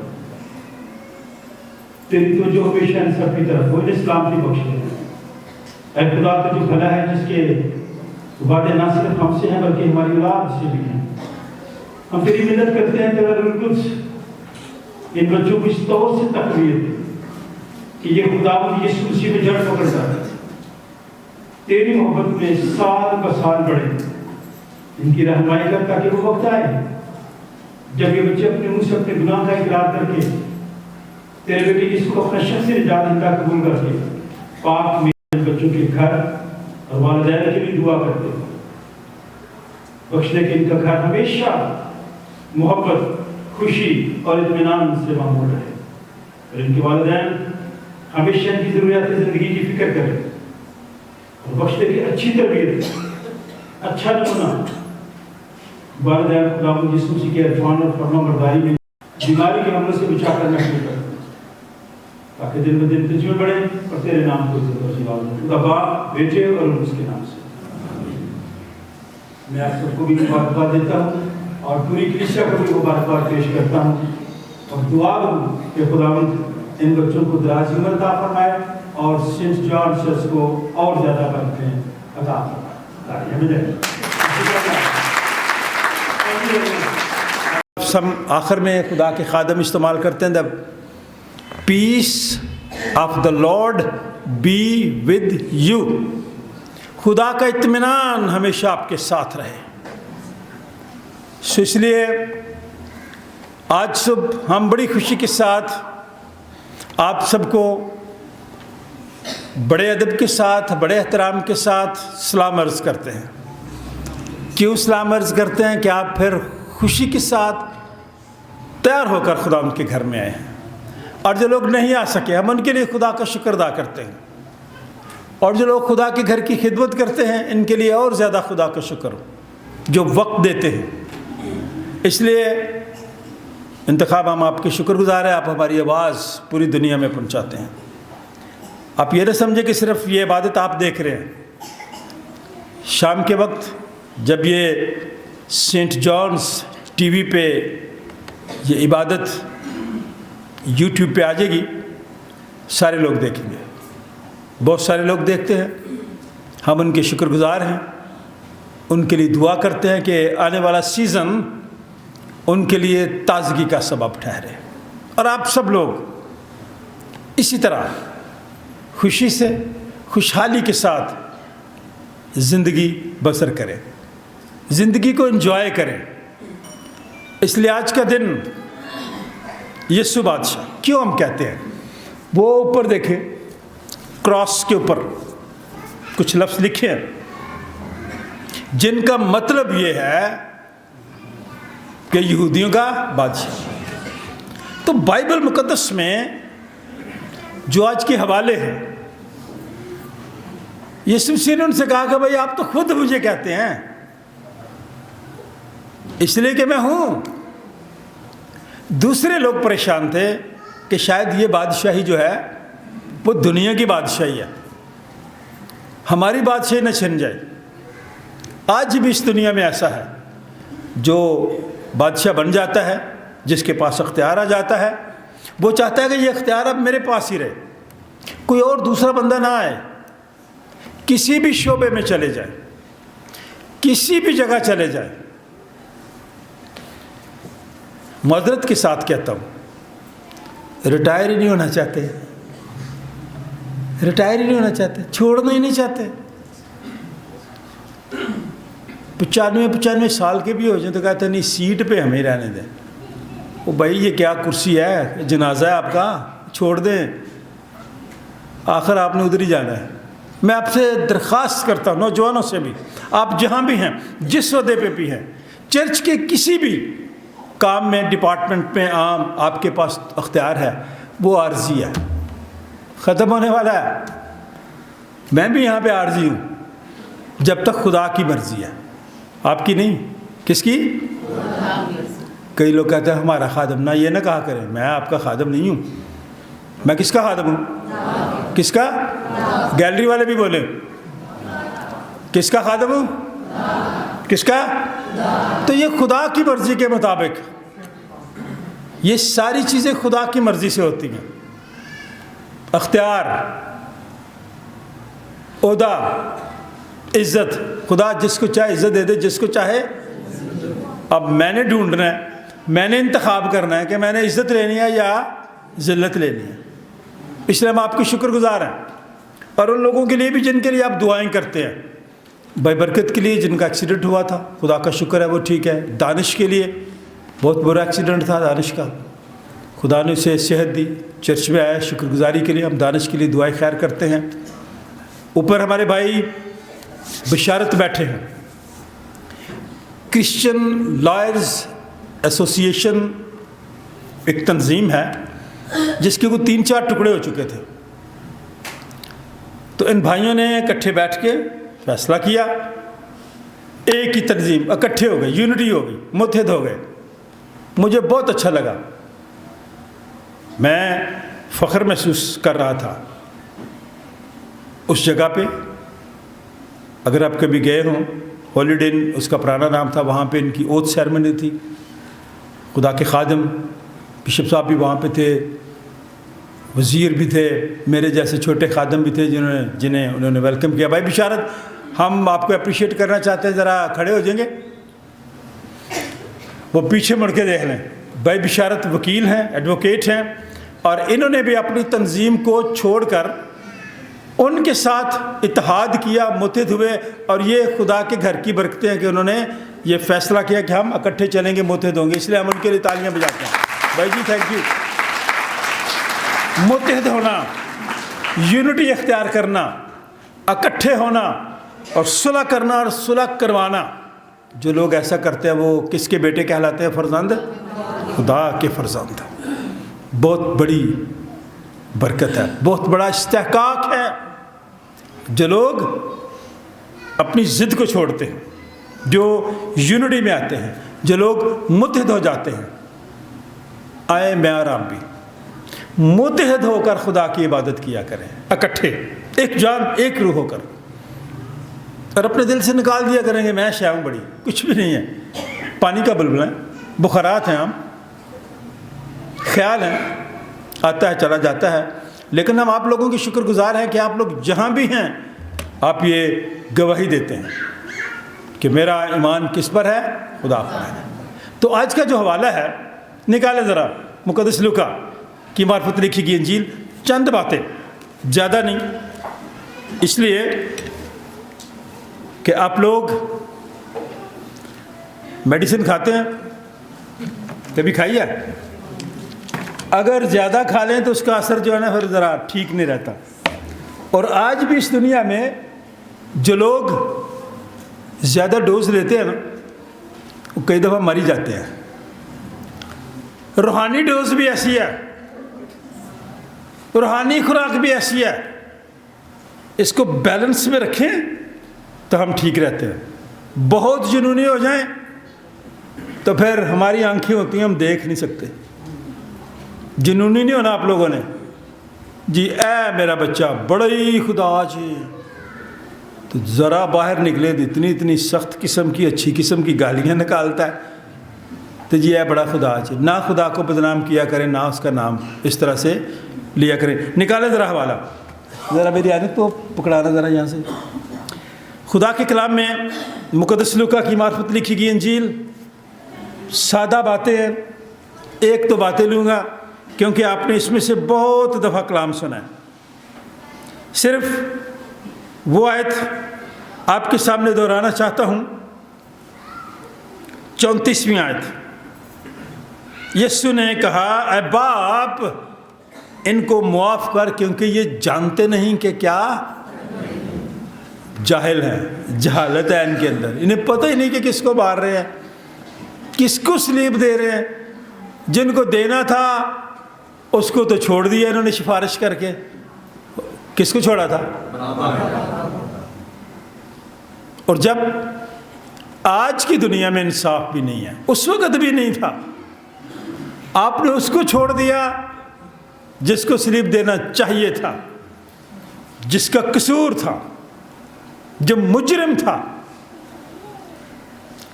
तेरी तो जो हमेशा इन सब की तरफ हो, इस्लाम की बख्श दे। ऐ खुदा, तो जो भला है जिसके वादे ना सिर्फ हमसे हैं बल्कि हमारी औलाद से भी हैं, हम तेरी मिन्नत करते हैं तेरा रूह कुद्स इन बच्चों को इस तौर से तकवीर दे कि ये खुदावंद यीशु मसीह में जड़ पकड़ जाए, तेरी मोहब्बत में साल ब साल बढ़े। इनकी रहनुमाई कर ताकि वो वक्त आए जब ये बच्चे अपने मुंह से अपने गुनाह का इकरार करके तेरे बेटे यीशु को अपना शख्स निजात दहिंदा कबूल करके पाक में बच्चों के घर और वालिदैन की भी दुआ करते हैं, बख्श दे कि इनका घर हमेशा मोहब्बत, खुशी और इत्मीनान से मामूल रहे और इनके वालिदैन हमेशा इनकी ज़रूरियात ज़िंदगी की फिक्र करें और बख्श दे कि अच्छी तरबियत, अच्छा नमूना वालिदैन खुदावंद यीशु मसीह के इरफान और फरमाबरदारी में बीमारी के हमलों से बचा कर महफूज कर, ताकि दिन ब दिन तुझ में बढ़े और तेरे नाम को इज्जत और जिलाल हो। खुदा बाप, बेटे और उसके नाम से मैं आप सबको भी मुबारकबाद देता हूँ और पूरी कलीसिया को भी मुबारकबाद पेश करता हूँ और दुआ करूँ कि खुदावंद इन बच्चों को दराज उम्र अता फरमाए और सेंट जॉन चर्च को और ज़्यादा बरकतें अता फरमाए। हम आखिर में खुदा के खादम इस्तेमाल करते हैं, the peace of the Lord be with you. खुदा का इत्मीनान हमेशा आपके साथ रहे। सो इसलिए आज सुबह हम बड़ी खुशी के साथ आप सबको बड़े अदब के साथ, बड़े एहतराम के साथ सलाम अर्ज़ करते हैं। क्यों सलाम अर्ज़ करते हैं कि आप फिर खुशी के साथ तैयार होकर खुदा उनके घर में आए हैं, और जो लोग नहीं आ सके हम उनके लिए खुदा का शुक्र अदा करते हैं, और जो लोग खुदा के घर की खिदमत करते हैं इनके लिए और ज़्यादा खुदा का शुक्र जो वक्त देते हैं। इसलिए इंतखाब हम आपके शुक्रगुजार हैं, आप हमारी आवाज़ पूरी दुनिया में पहुंचाते हैं। आप ये न समझे कि सिर्फ ये इबादत आप देख रहे हैं। शाम के वक्त जब ये सेंट जॉन्स टीवी पे ये इबादत यूट्यूब पे आ जाएगी, सारे लोग देखेंगे, बहुत सारे लोग देखते हैं। हम उनके शुक्रगुजार हैं, उनके लिए दुआ करते हैं कि आने वाला सीज़न उनके लिए ताज़गी का सबब ठहरे और आप सब लोग इसी तरह खुशी से, खुशहाली के साथ ज़िंदगी बसर करें, ज़िंदगी को एंजॉय करें। इसलिए आज का दिन यीशु बादशाह क्यों हम कहते हैं, वो ऊपर देखें क्रॉस के ऊपर कुछ लफ्ज़ लिखे हैं जिनका मतलब ये है कि यहूदियों का बादशाह। तो बाइबल मुकद्दस में जो आज के हवाले हैं, यीशु मसीह ने उनसे कहा कि भाई आप तो खुद मुझे कहते हैं, इसलिए कि मैं हूँ। दूसरे लोग परेशान थे कि शायद ये बादशाही जो है वो दुनिया की बादशाही है, हमारी बादशाही न छिन जाए। आज भी इस दुनिया में ऐसा है, जो बादशाह बन जाता है, जिसके पास अख्तियार आ जाता है, वो चाहता है कि ये अख्तियार अब मेरे पास ही रहे, कोई और दूसरा बंदा ना आए। किसी भी शोबे में चले जाए, किसी भी जगह चले जाए, मदरत के साथ कहता हूँ, रिटायर ही नहीं होना चाहते, रिटायर ही नहीं होना चाहते, छोड़ना ही नहीं चाहते। 95 साल के भी हो जाए तो कहते नहीं सीट पे हमें रहने दें। वो भाई ये क्या कुर्सी है, जनाजा है आपका, छोड़ दें, आखिर आपने उधर ही जाना है। میں آپ سے درخواست کرتا ہوں، نوجوانوں سے بھی، آپ جہاں بھی ہیں، جس عہدے پہ بھی ہیں، چرچ کے کسی بھی کام میں، ڈپارٹمنٹ میں عام آپ کے پاس اختیار ہے، وہ عارضی ہے، ختم ہونے والا ہے۔ میں بھی یہاں پہ عارضی ہوں جب تک خدا کی مرضی ہے، آپ کی نہیں۔ کس کی؟ کئی لوگ کہتے ہیں ہمارا خادم، نہ یہ نہ کہا کریں، میں آپ کا خادم نہیں ہوں۔ میں کس کا خادم ہوں؟ کس کا؟ گیلری والے بھی بولے، کس کا خادم ہوں؟ کس کا؟ تو یہ خدا کی مرضی کے مطابق، یہ ساری چیزیں خدا کی مرضی سے ہوتی ہیں۔ اختیار، عہدہ، عزت، خدا جس کو چاہے عزت دے دے، جس کو چاہے۔ اب میں نے ڈھونڈنا ہے، میں نے انتخاب کرنا ہے کہ میں نے عزت لینی ہے یا ذلت لینی ہے۔ اس لیے ہم آپ کے شکر گزار ہیں، اور ان لوگوں کے لیے بھی جن کے لیے آپ دعائیں کرتے ہیں، بھائی برکت کے لیے جن کا ایکسیڈنٹ ہوا تھا، خدا کا شکر ہے وہ ٹھیک ہے۔ دانش کے لیے بہت برا ایکسیڈنٹ تھا دانش کا، خدا نے اسے صحت دی، چرچ میں آیا، شکر گزاری کے لیے ہم دانش کے لیے دعائیں خیر کرتے ہیں۔ اوپر ہمارے بھائی بشارت بیٹھے ہیں، کرسچن لائرز ایسوسی ایشن ایک تنظیم ہے جس کے وہ 3-4 ٹکڑے ہو چکے تھے، تو ان بھائیوں نے اکٹھے بیٹھ کے فیصلہ کیا، ایک ہی تنظیم، اکٹھے ہو گئے، یونٹی ہو گئی، متحد ہو گئے۔ مجھے بہت اچھا لگا، میں فخر محسوس کر رہا تھا اس جگہ پہ۔ اگر آپ کبھی گئے ہوں، ہالیڈے ان اس کا پرانا نام تھا، وہاں پہ ان کی اوتھ سیرمنی تھی، خدا کے خادم بشپ صاحب بھی وہاں پہ تھے، وزیر بھی تھے، میرے جیسے چھوٹے خادم بھی تھے جنہیں انہوں نے ویلکم کیا۔ بھائی بشارت، ہم آپ کو اپریشیٹ کرنا چاہتے ہیں، ذرا کھڑے ہو جائیں گے؟ وہ پیچھے مڑ کے دیکھ لیں۔ بھائی بشارت وکیل ہیں، ایڈوکیٹ ہیں، اور انہوں نے بھی اپنی تنظیم کو چھوڑ کر ان کے ساتھ اتحاد کیا، متحد ہوئے، اور یہ خدا کے گھر کی برکتیں ہیں کہ انہوں نے یہ فیصلہ کیا کہ ہم اکٹھے چلیں گے، متحد ہوں گے۔ اس لیے ہم ان کے لیے تالیاں بجاتے ہیں۔ بھائی جی تھینک یو۔ متحد ہونا، یونٹی اختیار کرنا، اکٹھے ہونا، اور صلح کرنا اور صلح کروانا، جو لوگ ایسا کرتے ہیں وہ کس کے بیٹے کہلاتے ہیں؟ فرزند خدا کے فرزند۔ بہت بڑی برکت ہے، بہت بڑا استحقاق ہے جو لوگ اپنی ضد کو چھوڑتے ہیں، جو یونٹی میں آتے ہیں، جو لوگ متحد ہو جاتے ہیں۔ آئے میں اور آپ بھی متحد ہو کر خدا کی عبادت کیا کریں، اکٹھے، ایک جان ایک روح ہو کر، اور اپنے دل سے نکال دیا کریں گے میں شے ہوں بڑی، کچھ بھی نہیں ہے، پانی کا بلبلہ ہے، بخارات ہیں، ہم خیال ہیں، آتا ہے چلا جاتا ہے، لیکن ہم آپ لوگوں کی شکر گزار ہیں کہ آپ لوگ جہاں بھی ہیں آپ یہ گواہی دیتے ہیں کہ میرا ایمان کس پر ہے؟ خدا پر ہے۔ تو آج کا جو حوالہ ہے نکالے ذرا، مقدس لوکا کی معرفت لکھی گئی انجیل، چند باتیں، زیادہ نہیں، اس لیے کہ آپ لوگ میڈیسن کھاتے ہیں، کبھی کھائی ہے؟ اگر زیادہ کھا لیں تو اس کا اثر جو ہے نا پھر ذرا ٹھیک نہیں رہتا۔ اور آج بھی اس دنیا میں جو لوگ زیادہ ڈوز لیتے ہیں نا وہ کئی دفعہ مر ہی جاتے ہیں۔ روحانی ڈوز بھی ایسی ہے، روحانی خوراک بھی ایسی ہے، اس کو بیلنس میں رکھیں تو ہم ٹھیک رہتے ہیں۔ بہت جنونی ہو جائیں تو پھر ہماری آنکھیں ہوتی ہیں، ہم دیکھ نہیں سکتے۔ جنونی نہیں ہونا آپ لوگوں نے، جی اے میرا بچہ بڑی خدا جی، تو ذرا باہر نکلے تو اتنی سخت قسم کی اچھی قسم کی گالیاں نکالتا ہے، تو جی اے بڑا خدا جی۔ نہ خدا کو بدنام کیا کریں، نہ اس کا نام اس طرح سے لیا کریں۔ نکالے ذرا حوالہ، ذرا میری عادت کو پکڑانا ذرا یہاں سے۔ خدا کے کلام میں مقدس لوکا کی معرفت لکھی گئی انجیل، سادہ باتیں ہیں، ایک تو باتیں لوں گا کیونکہ آپ نے اس میں سے بہت دفعہ کلام سنا ہے۔ صرف وہ آیت آپ کے سامنے دہرانا چاہتا ہوں، 34ویں آیت۔ یسوع نے کہا اے باپ ان کو معاف کر کیونکہ یہ جانتے نہیں کہ کیا जाहिल हैं, जहालत है इनके अंदर, इन्हें पता ही नहीं कि किसको मार रहे हैं, किसको सलीब दे रहे हैं। जिनको देना था उसको तो छोड़ दिया इन्होंने सिफारिश करके। किसको छोड़ा था? और जब आज की दुनिया में इंसाफ भी नहीं है, उस वक्त भी नहीं था, आपने उसको छोड़ दिया जिसको सलीब देना चाहिए था, जिसका कसूर था, जो मुजरिम था,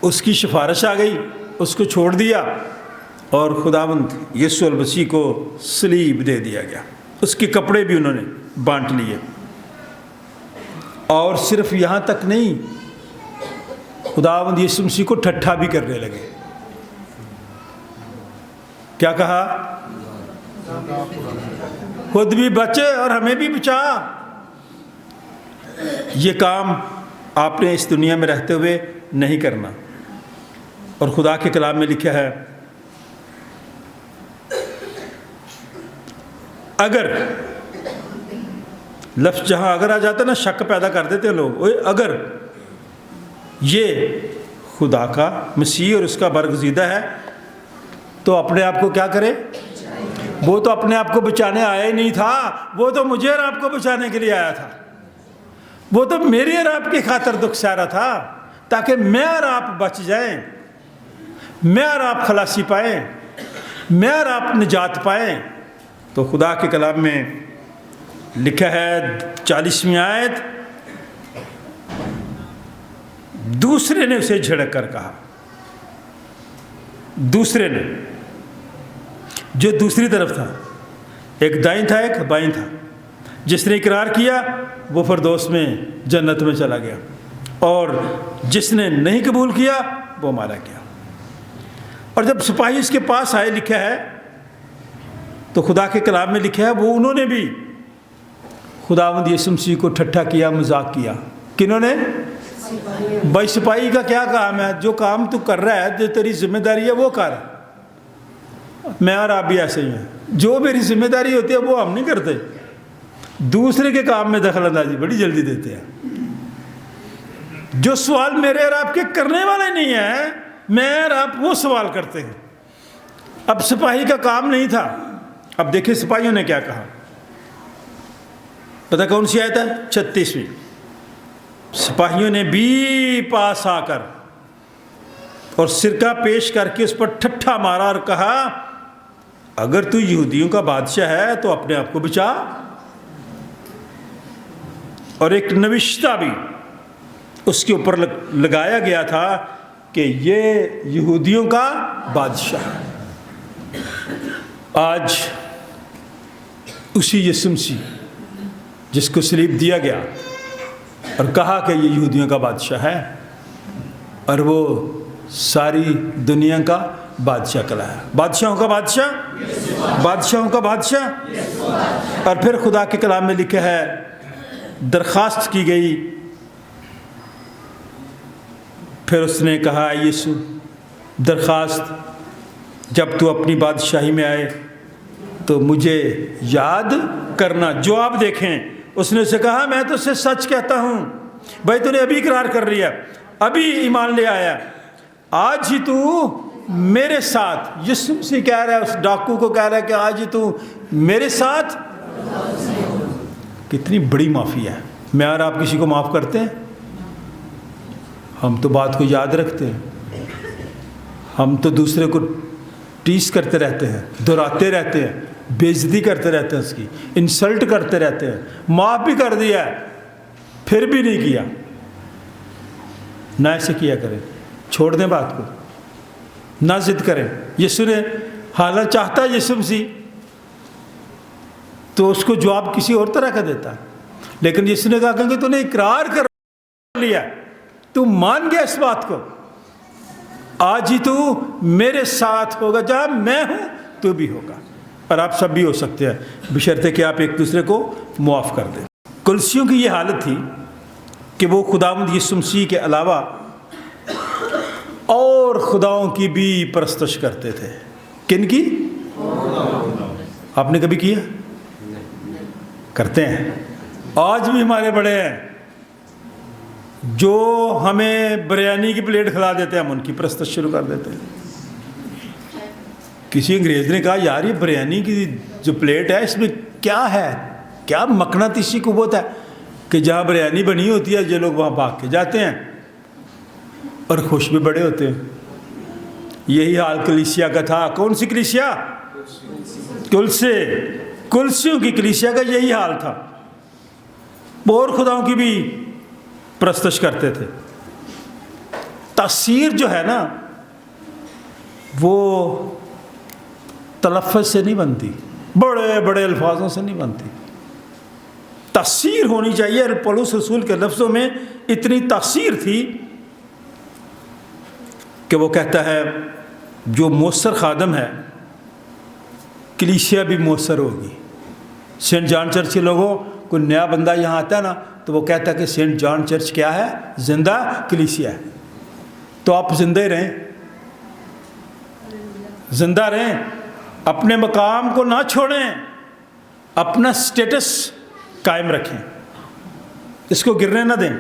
उसकी सिफारिश आ गई, उसको छोड़ दिया और खुदावंद यीशु मसीह को सलीब दे दिया गया। उसके कपड़े भी उन्होंने बांट लिए। और सिर्फ यहाँ तक नहीं, खुदावंद यीशु मसीह को ठट्ठा भी करने लगे। क्या कहा? खुद भी बचे और हमें भी बचा। ये काम आपने इस दुनिया में रहते हुए नहीं करना। और खुदा के कलाम में लिखा है, अगर लफ्ज़ जहाँ अगर आ जाता है ना, शक पैदा कर देते हैं लोग। अगर ये खुदा का मसीह और उसका बरगज़ीदा है तो अपने आप को क्या करे? वो तो अपने आप को बचाने आया ही नहीं था, वो तो मुझे और आपको बचाने के लिए आया था। वो तो मेरी और आपकी खातिर दुख सह रहा था ताकि मैं और आप बच जाएं, मैं और आप खलासी पाएं, मैं और आप निजात पाएं। तो खुदा के कलाम में लिखा है 40वीं आयत, दूसरे ने उसे झिड़क कर कहा, दूसरे ने, जो दूसरी तरफ था, एक दाईं था एक बाईं था, जिसने इकरार किया वो फिरदौस में जन्नत में चला गया और जिसने नहीं कबूल किया वो मारा गया। और जब सिपाही उसके पास आए, लिखा है तो खुदा के कलाम में लिखा है, वो उन्होंने भी खुदावंद यीशु मसीह को ठट्ठा किया, मजाक किया। किन्होंने? भाई सिपाही का क्या काम है? जो काम तू कर रहा है, जो तेरी जिम्मेदारी है वो कर। मैं और आप भी ऐसे ही हैं, जो मेरी जिम्मेदारी होती है वो हम नहीं करते, दूसरे के काम में दखल अंदाजी बड़ी जल्दी देते हैं। जो सवाल मेरे और आपके करने वाले नहीं है, मैं और आप वो सवाल करते हैं। अब सिपाही का काम नहीं था। अब देखिए सिपाहियों ने क्या कहा, पता कौन सी आयत है? 36वीं। सिपाहियों ने भी पास आकर और सिरका पेश करके उस पर ठट्ठा मारा और कहा, अगर तू यहूदियों का बादशाह है तो अपने आप को बचा। और एक नविश्ता भी उसके ऊपर लगाया गया था कि ये यहूदियों का बादशाह है। आज उसी यीशु मसीह जिसको सलीब दिया गया और कहा कि ये यहूदियों का बादशाह है, और वो सारी दुनिया का बादशाह कहलाया। बादशाहों का बादशाह, बादशाहों का बादशाह। और फिर खुदा के कलाम में लिखा है, दरख्वास्त की गई, फिर उसने कहा, यीशु दरख्वास्त, जब तू अपनी बादशाही में आए तो मुझे याद करना। जवाब देखें, उसने उसे कहा, मैं तो उससे सच कहता हूँ, भाई तूने अभी इकरार कर लिया, अभी ईमान ले आया, आज ही तू मेरे साथ, यीशु मसीह कह रहा है उस डाकू को, कह रहा है कि आज ही तू मेरे साथ। कितनी बड़ी माफ़ी है। मैं और आप किसी को माफ़ करते हैं? हम तो बात को याद रखते हैं, हम तो दूसरे को टीस करते रहते हैं, दोहराते रहते हैं, बेइज्जती करते रहते हैं, उसकी इंसल्ट करते रहते हैं। माफ़ भी कर दिया है फिर भी नहीं किया। ना ऐसे किया करें, छोड़ दें बात को, ना जिद करें। यीशु ने हालांकि चाहता है यीशु मसीह तो उसको जवाब किसी और तरह का देता है, लेकिन यीशु ने कहा कि तूने इकरार कर लिया, तू मान गया इस बात को, आज ही तू मेरे साथ होगा, जहां मैं हूं तू भी होगा। और आप सब भी हो सकते हैं, बशर्ते कि आप एक दूसरे को मुआफ़ कर दें। कुलसियों की ये हालत थी कि वो खुदावंद यीशु मसीह के अलावा और खुदाओं की भी परस्तश करते थे। किन की? आपने कभी किया? करते हैं। आज भी हमारे बड़े हैं, جو ہمیں بریانی کی پلیٹ کھلا دیتے ہیں ہم ان کی پرستش شروع کر دیتے ہیں. کسی انگریز نے کہا یار یہ بریانی کی جو پلیٹ ہے اس میں کیا ہے, کیا مقناطیسی قوت ہے کہ جہاں بریانی بنی ہوتی ہے یہ لوگ وہاں بھاگ کے جاتے ہیں اور خوش بھی بڑے ہوتے ہیں. یہی حال کلیسیا کا تھا. کون سی کلیسیا؟ کلسیوں کی کلیسیا کا یہی حال تھا. اور خداؤں کی بھی پرستش کرتے تھے. تاثیر جو ہے نا وہ تلفظ سے نہیں بنتی, بڑے بڑے الفاظوں سے نہیں بنتی. تاثیر ہونی چاہیے. اور پولس رسول کے لفظوں میں اتنی تاثیر تھی کہ وہ کہتا ہے جو مؤثر خادم ہے کلیسیا بھی مؤثر ہوگی. سینٹ جان چرچ کے لوگوں, کوئی نیا بندہ یہاں آتا ہے نا تو وہ کہتا ہے کہ سینٹ جان چرچ کیا ہے؟ زندہ کلیسیا ہے. تو آپ زندہ ہی رہیں, زندہ رہیں, اپنے مقام کو نہ چھوڑیں, اپنا سٹیٹس قائم رکھیں, اس کو گرنے نہ دیں.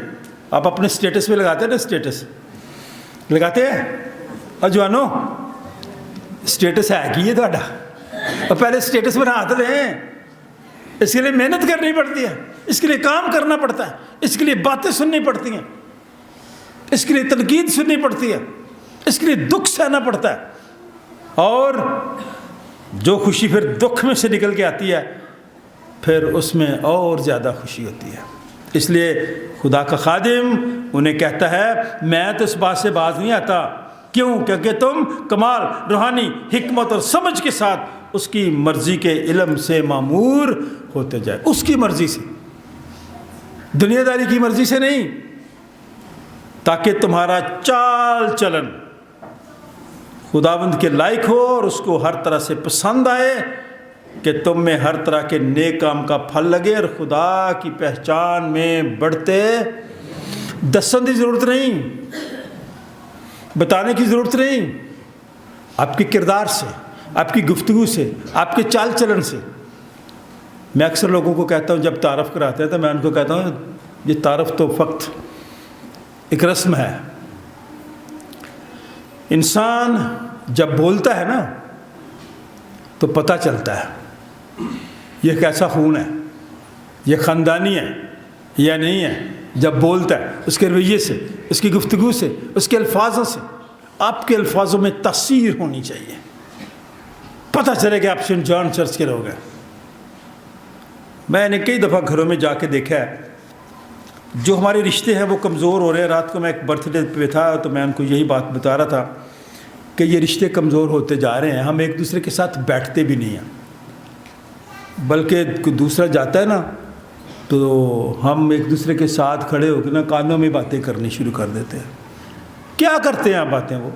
آپ اپنے سٹیٹس پہ لگاتے ہیں نا, سٹیٹس لگاتے ہیں اجوانو, سٹیٹس ہے کہ یہ تھوڑا, اور پہلے سٹیٹس بنا تو دیں. اس کے لیے محنت کرنی پڑتی ہے, اس کے لیے کام کرنا پڑتا ہے, اس کے لیے باتیں سننی پڑتی ہیں, اس کے لیے تنقید سننی پڑتی ہے, اس کے لیے دکھ سہنا پڑتا ہے. اور جو خوشی پھر دکھ میں سے نکل کے آتی ہے پھر اس میں اور زیادہ خوشی ہوتی ہے. اس لیے خدا کا خادم انہیں کہتا ہے میں تو اس بات سے باز نہیں آتا. کیوں؟ کیونکہ تم کمال روحانی حکمت اور سمجھ کے ساتھ اس کی مرضی کے علم سے معمور ہوتے جائے. اس کی مرضی سے, دنیا داری کی مرضی سے نہیں, تاکہ تمہارا چال چلن خداوند کے لائق ہو اور اس کو ہر طرح سے پسند آئے, کہ تم میں ہر طرح کے نیک کام کا پھل لگے اور خدا کی پہچان میں بڑھتے. دسن کی ضرورت نہیں, بتانے کی ضرورت نہیں. آپ کے کردار سے, آپ کی گفتگو سے, آپ کے چال چلن سے. میں اکثر لوگوں کو کہتا ہوں جب تعارف کراتے ہیں تو میں ان کو کہتا ہوں یہ تعارف تو فقط ایک رسم ہے. انسان جب بولتا ہے نا تو پتہ چلتا ہے یہ کیسا خون ہے, یہ خاندانی ہے یا نہیں ہے. جب بولتا ہے اس کے رویے سے, اس کی گفتگو سے, اس کے الفاظوں سے. آپ کے الفاظوں میں تاثیر ہونی چاہیے, پتہ چلے کہ آپ سینٹ جان چرچ کے لوگ ہیں. میں نے کئی دفعہ گھروں میں جا کے دیکھا ہے جو ہمارے رشتے ہیں وہ کمزور ہو رہے ہیں. رات کو میں ایک برتھ ڈے پہ تھا تو میں ان کو یہی بات بتا رہا تھا کہ یہ رشتے کمزور ہوتے جا رہے ہیں. ہم ایک دوسرے کے ساتھ بیٹھتے بھی نہیں ہیں, بلکہ کوئی دوسرا جاتا ہے نا تو ہم ایک دوسرے کے ساتھ کھڑے ہو کے نا کانوں میں باتیں کرنی شروع کر دیتے ہیں. کیا کرتے ہیں آپ باتیں؟ وہ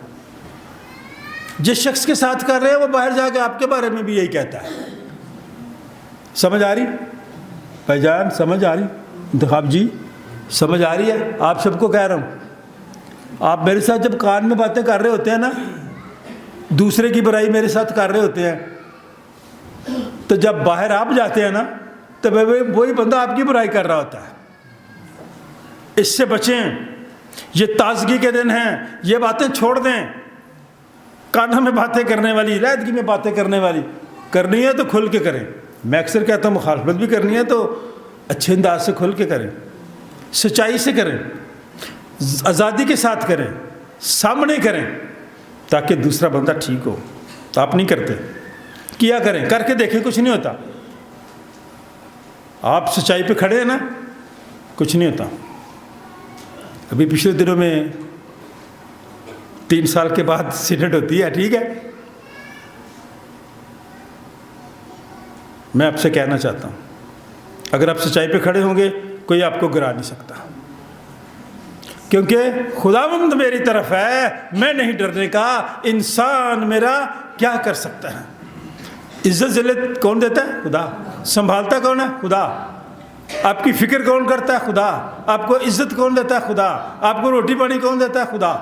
جس شخص کے ساتھ کر رہے ہیں وہ باہر جا کے آپ کے بارے میں بھی یہی کہتا ہے. سمجھ آ رہی بھائی جان؟ سمجھ آ رہی انتخاب جی؟ سمجھ آ رہی ہے؟ آپ سب کو کہہ رہا ہوں, آپ میرے ساتھ جب کان میں باتیں کر رہے ہوتے ہیں نا, دوسرے کی برائی میرے ساتھ کر رہے ہوتے ہیں, تو جب باہر آپ جاتے ہیں نا تو وہی بندہ آپ کی برائی کر رہا ہوتا ہے. اس سے بچیں, یہ تازگی کے دن ہیں, یہ باتیں چھوڑ دیں. کانوں میں باتیں کرنے والی, علیحدگی میں باتیں کرنے والی کرنی ہے تو کھل کے کریں. میں اکثر کہتا ہوں مخالفت بھی کرنی ہے تو اچھے انداز سے کھل کے کریں, سچائی سے کریں, آزادی کے ساتھ کریں, سامنے کریں, تاکہ دوسرا بندہ ٹھیک ہو. تو آپ نہیں کرتے, کیا کریں, کر کے دیکھیں, کچھ نہیں ہوتا. آپ سچائی پہ کھڑے ہیں نا, کچھ نہیں ہوتا. ابھی پچھلے دنوں میں 3 سال کے بعد سینٹ ہوتی ہے, ٹھیک ہے. میں آپ سے کہنا چاہتا ہوں اگر آپ سچائی پہ کھڑے ہوں گے کوئی آپ کو گرا نہیں سکتا, کیونکہ خداوند میری طرف ہے, میں نہیں ڈرنے کا. انسان میرا کیا کر سکتا ہے؟ عزت ذلت کون دیتا ہے؟ خدا. سنبھالتا کون ہے؟ خدا. آپ کی فکر کون کرتا ہے؟ خدا. آپ کو عزت کون دیتا ہے؟ خدا. آپ کو روٹی پانی کون دیتا ہے؟ خدا.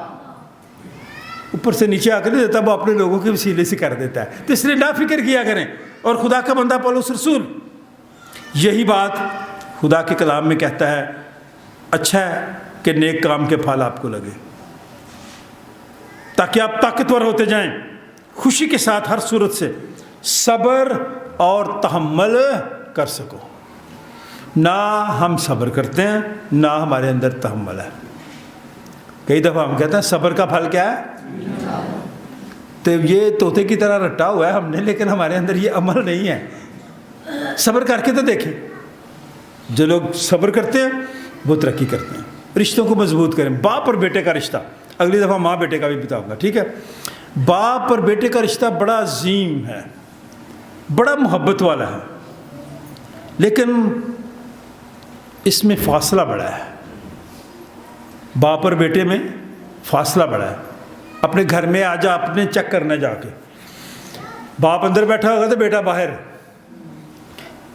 اوپر سے نیچے آ کر نہیں دیتا, وہ اپنے لوگوں کے وسیلے سے کر دیتا ہے. تو اس لیے نا فکر کیا کریں. اور خدا کا بندہ پولس رسول یہی بات خدا کے کلام میں کہتا ہے. اچھا ہے کہ نیک کام کے پھل آپ کو لگے، تاکہ آپ طاقتور ہوتے جائیں، خوشی کے ساتھ ہر صورت سے صبر اور تحمل کر سکو۔ نہ ہم صبر کرتے ہیں، نہ ہمارے اندر تحمل ہے۔ کئی دفعہ ہم کہتے ہیں صبر کا پھل کیا ہے؟ تو یہ طوطے کی طرح رٹا ہوا ہے ہم نے، لیکن ہمارے اندر یہ عمل نہیں ہے۔ صبر کر کے تو دیکھیں، جو لوگ صبر کرتے ہیں وہ ترقی کرتے ہیں۔ رشتوں کو مضبوط کریں۔ باپ اور بیٹے کا رشتہ، اگلی دفعہ ماں بیٹے کا بھی بتاؤں گا، ٹھیک ہے؟ باپ اور بیٹے کا رشتہ بڑا عظیم ہے، بڑا محبت والا ہے، لیکن اس میں فاصلہ بڑا ہے۔ باپ اور بیٹے میں فاصلہ بڑا ہے۔ اپنے گھر میں آ جا، اپنے چیک کرنا جا کے، باپ اندر بیٹھا ہوگا تو بیٹا باہر،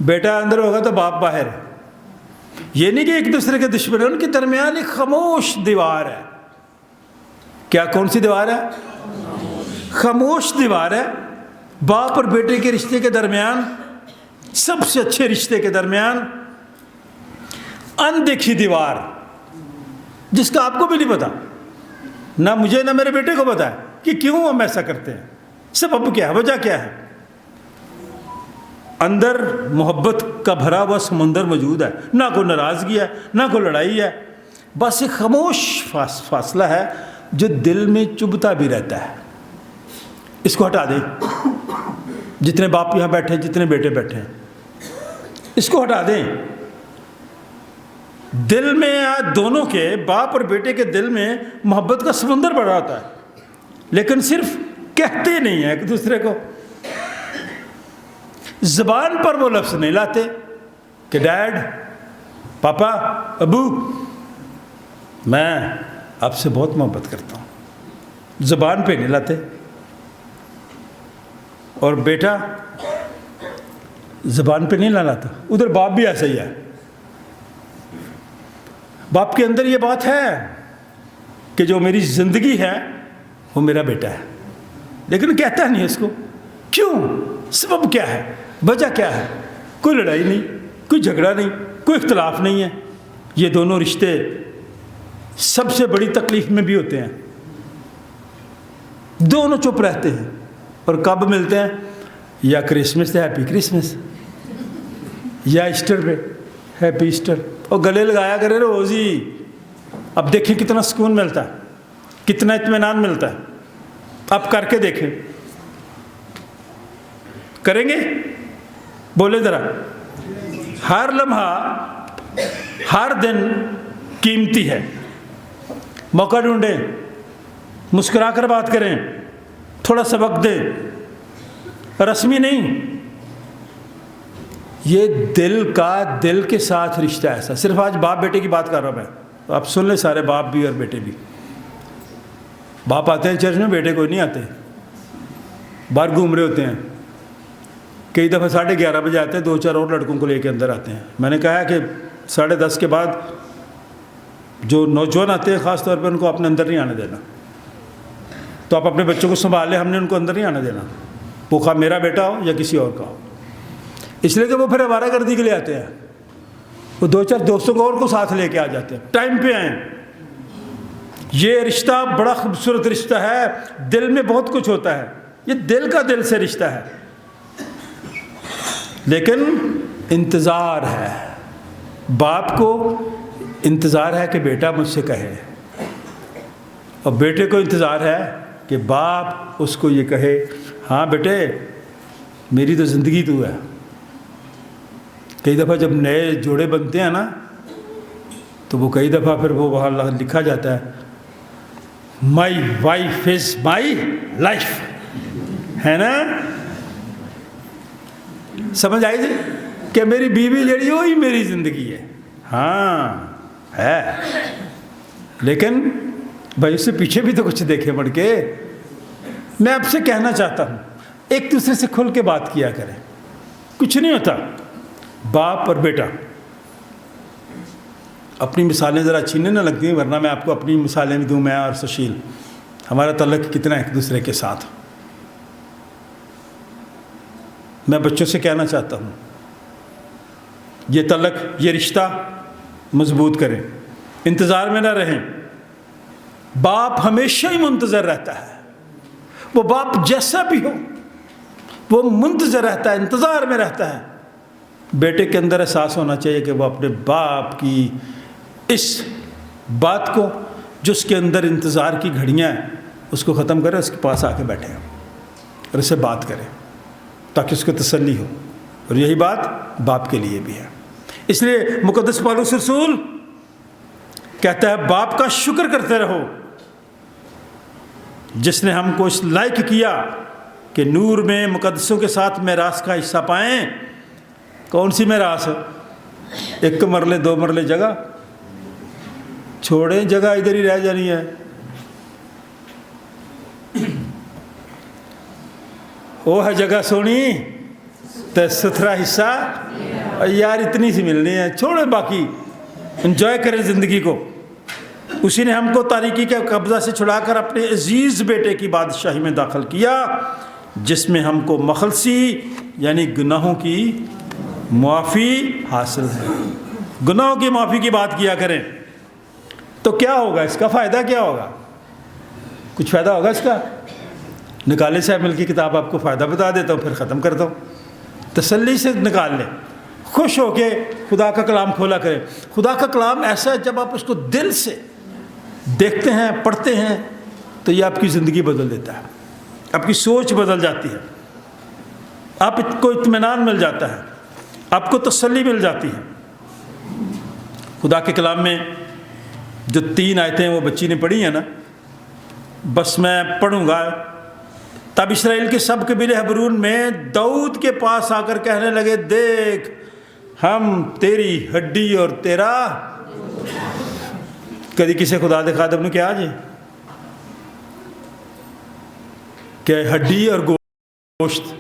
بیٹا اندر ہوگا تو باپ باہر۔ یہ نہیں کہ ایک دوسرے کے دشمن ہیں، ان کے درمیان ایک خاموش دیوار ہے۔ کیا کون سی دیوار ہے؟ خاموش دیوار ہے۔ باپ اور بیٹے کے رشتے کے درمیان، سب سے اچھے رشتے کے درمیان اندیکھی دیوار، جس کا آپ کو بھی نہیں پتا، نہ مجھے نہ میرے بیٹے کو پتا ہے کہ کیوں ہم ایسا کرتے ہیں، سبب کیا ہے، وجہ کیا ہے۔ اندر محبت کا بھرا ہوا سمندر موجود ہے، نہ کوئی ناراضگی ہے، نہ کوئی لڑائی ہے، بس ایک خاموش فاصلہ ہے جو دل میں چبھتا بھی رہتا ہے۔ اس کو ہٹا دیں، جتنے باپ یہاں بیٹھے ہیں، جتنے بیٹے بیٹھے ہیں، اس کو ہٹا دیں۔ دل میں دونوں کے، باپ اور بیٹے کے دل میں محبت کا سمندر بڑا ہوتا ہے، لیکن صرف کہتے نہیں ہیں ایک دوسرے کو، زبان پر وہ لفظ نہیں لاتے کہ ڈیڈ، پاپا، ابو، میں آپ سے بہت محبت کرتا ہوں، زبان پہ نہیں لاتے۔ اور بیٹا زبان پہ نہیں لاتا۔ ادھر باپ بھی ایسا ہی ہے، باپ کے اندر یہ بات ہے کہ جو میری زندگی ہے وہ میرا بیٹا ہے، لیکن کہتا نہیں اس کو۔ کیوں؟ سبب کیا ہے، وجہ کیا ہے؟ کوئی لڑائی نہیں، کوئی جھگڑا نہیں، کوئی اختلاف نہیں ہے۔ یہ دونوں رشتے سب سے بڑی تکلیف میں بھی ہوتے ہیں، دونوں چپ رہتے ہیں، اور کب ملتے ہیں؟ یا کرسمس ہے، ہیپی کرسمس، یا ایسٹر پہ، ہیپی ایسٹر، اور گلے لگایا کرے روز ہی۔ اب دیکھیں کتنا سکون ملتا ہے، کتنا اطمینان ملتا ہے۔ اب کر کے دیکھیں، کریں گے؟ بولے ذرا۔ ہر لمحہ، ہر دن قیمتی ہے، موقع ڈھونڈیں، مسکرا کر بات کریں، تھوڑا سبق دیں، رسمی نہیں۔ یہ دل کا، دل کے ساتھ رشتہ ایسا۔ صرف آج باپ بیٹے کی بات کر رہا ہوں میں، تو آپ سن لیں، سارے باپ بھی اور بیٹے بھی۔ باپ آتے ہیں چرچ میں، بیٹے کوئی نہیں آتے، باہر گھوم رہے ہوتے ہیں۔ کئی دفعہ 11:30 بجے آتے ہیں، 2-4 اور لڑکوں کو لے کے اندر آتے ہیں۔ میں نے کہا ہے کہ 10:30 کے بعد جو نوجوان آتے ہیں خاص طور پہ، ان کو اپنے اندر نہیں آنے دینا۔ تو آپ اپنے بچوں کو سنبھال لیں، ہم نے ان کو اندر نہیں آنے دینا، وہ خواہ میرا بیٹا ہو یا کسی اور کا ہو، اس لیے کہ وہ پھر آوارہ گردی کے لیے آتے ہیں۔ وہ 2-4 دوستوں کو اور کو ساتھ لے کے آ جاتے ہیں، ٹائم پہ آئیں۔ یہ رشتہ بڑا خوبصورت رشتہ ہے، دل میں بہت کچھ ہوتا ہے، یہ دل کا دل سے رشتہ ہے، لیکن انتظار ہے، باپ کو انتظار ہے کہ بیٹا مجھ سے کہے، اور بیٹے کو انتظار ہے کہ باپ اس کو یہ کہے، ہاں بیٹے میری تو زندگی تو ہے۔ کئی دفعہ جب نئے جوڑے بنتے ہیں نا، تو وہ کئی دفعہ پھر وہ وہاں لکھا جاتا ہے my wife is my life, ہے نا؟ سمجھ آئی جی کہ میری بیوی جڑی وہی میری زندگی ہے۔ ہاں ہے، لیکن بھائی اس سے پیچھے بھی تو کچھ دیکھے بڑھ کے۔ میں آپ سے کہنا چاہتا ہوں، ایک دوسرے سے کھل کے بات کیا کریں، کچھ نہیں ہوتا۔ باپ اور بیٹا، اپنی مثالیں ذرا چھیننے نہ لگتی ہیں، ورنہ میں آپ کو اپنی مثالیں بھی دوں، میں اور سشیل، ہمارا تعلق کتنا ہے ایک دوسرے کے ساتھ۔ میں بچوں سے کہنا چاہتا ہوں، یہ تعلق، یہ رشتہ مضبوط کریں، इंतज़ार में ना रहें। बाप हमेशा ही मुंतज़र रहता है, वो बाप जैसा भी हो वो मुंतज़र रहता है, इंतज़ार में रहता है। बेटे के अंदर एहसास होना चाहिए कि वो अपने बाप की इस बात को, जो उसके अंदर इंतज़ार की घड़ियाँ हैं, उसको ख़त्म करे, उसके पास आके बैठे और उससे बात करें ताकि उसको तसल्ली हो। और यही बात बाप के लिए भी है। इसलिए मुक़द्दस पौलुस रसूल कहता है बाप का शुक्र करते रहो जिसने हमको इस लायक किया कि नूर में मुक़द्दसों के साथ मेरास का हिस्सा पाएँ। कौन सी मेरास? 1 मरले 2 मरले जगह छोड़ें, जगह इधर ही रह जानी है। वो है जगह सोनी तो सुथरा हिस्सा, यार इतनी सी मिलनी है, छोड़ें, बाकी एंजॉय करें ज़िंदगी को। उसी ने हमको तारीकी के कब्ज़ा से छुड़ाकर अपने अजीज़ बेटे की बादशाही में दाखिल किया, जिसमें हमको मखलसी यानी गुनाहों की मुआफ़ी हासिल है। गुनाहों की माफ़ी की बात किया करें तो क्या होगा, इसका फ़ायदा क्या होगा? कुछ फ़ायदा होगा इसका? निकाले साहब मिल की किताब आपको फ़ायदा बता देता हूँ, फिर ख़त्म करता हूँ। तसल्ली से निकाल लें, खुश होके खुदा का कलाम खोला करें। खुदा का कलाम ऐसा है, जब आप उसको दिल से देखते हैं, पढ़ते हैं, तो ये आपकी ज़िंदगी बदल देता है, आपकी सोच बदल जाती है, आपको इत्मीनान मिल जाता है, आपको तसल्ली मिल जाती है। खुदा के कलाम में जो 3 आयतें वो बच्ची ने पढ़ी हैं ना, बस मैं पढ़ूँगा। तब इस्राएल के सब कबीले हबरून में दाऊद के पास आकर कहने लगे, देख हम तेरी हड्डी और तेरा। कभी किसी खुदा दिखा दे क्या जी, क्या हड्डी और गोश्त?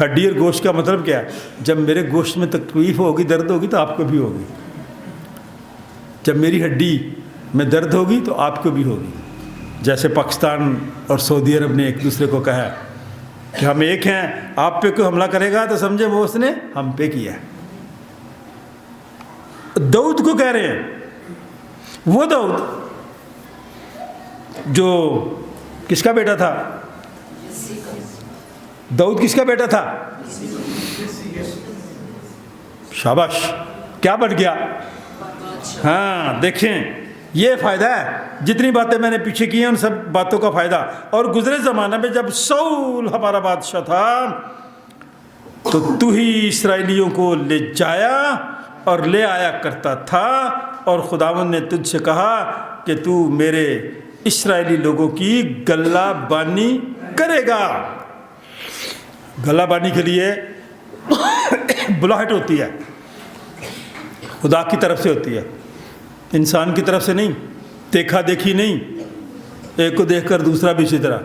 हड्डी और गोश्त का मतलब क्या है? जब मेरे गोश्त में तकलीफ होगी, दर्द होगी, तो आपको भी होगी। जब मेरी हड्डी में दर्द होगी तो आपको भी होगी। जैसे पाकिस्तान और सऊदी अरब ने एक दूसरे को कहा कि हम एक हैं, आप पे कोई हमला करेगा तो समझे वो उसने हम पे किया। दाऊद को कह रहे हैं, वो दाऊद जो किसका बेटा था? दाऊद किसका बेटा था? शाबाश, क्या बन गया? हाँ देखें, ये फ़ायदा है। जितनी बातें मैंने पीछे की हैं उन सब बातों का फ़ायदा। और गुज़रे ज़माना में जब साउल हमारा बादशाह था, तो तू ही इस्राएलियों को ले जाया और ले आया करता था, और खुदावंद ने तुझसे कहा कि तू मेरे इस्राएली लोगों की गल्लाबानी करेगा। गल्लाबानी के लिए बुलाहट होती है, खुदा की तरफ से होती है, इंसान की तरफ से नहीं, देखा देखी नहीं। एक को देखकर दूसरा भी इसी तरह।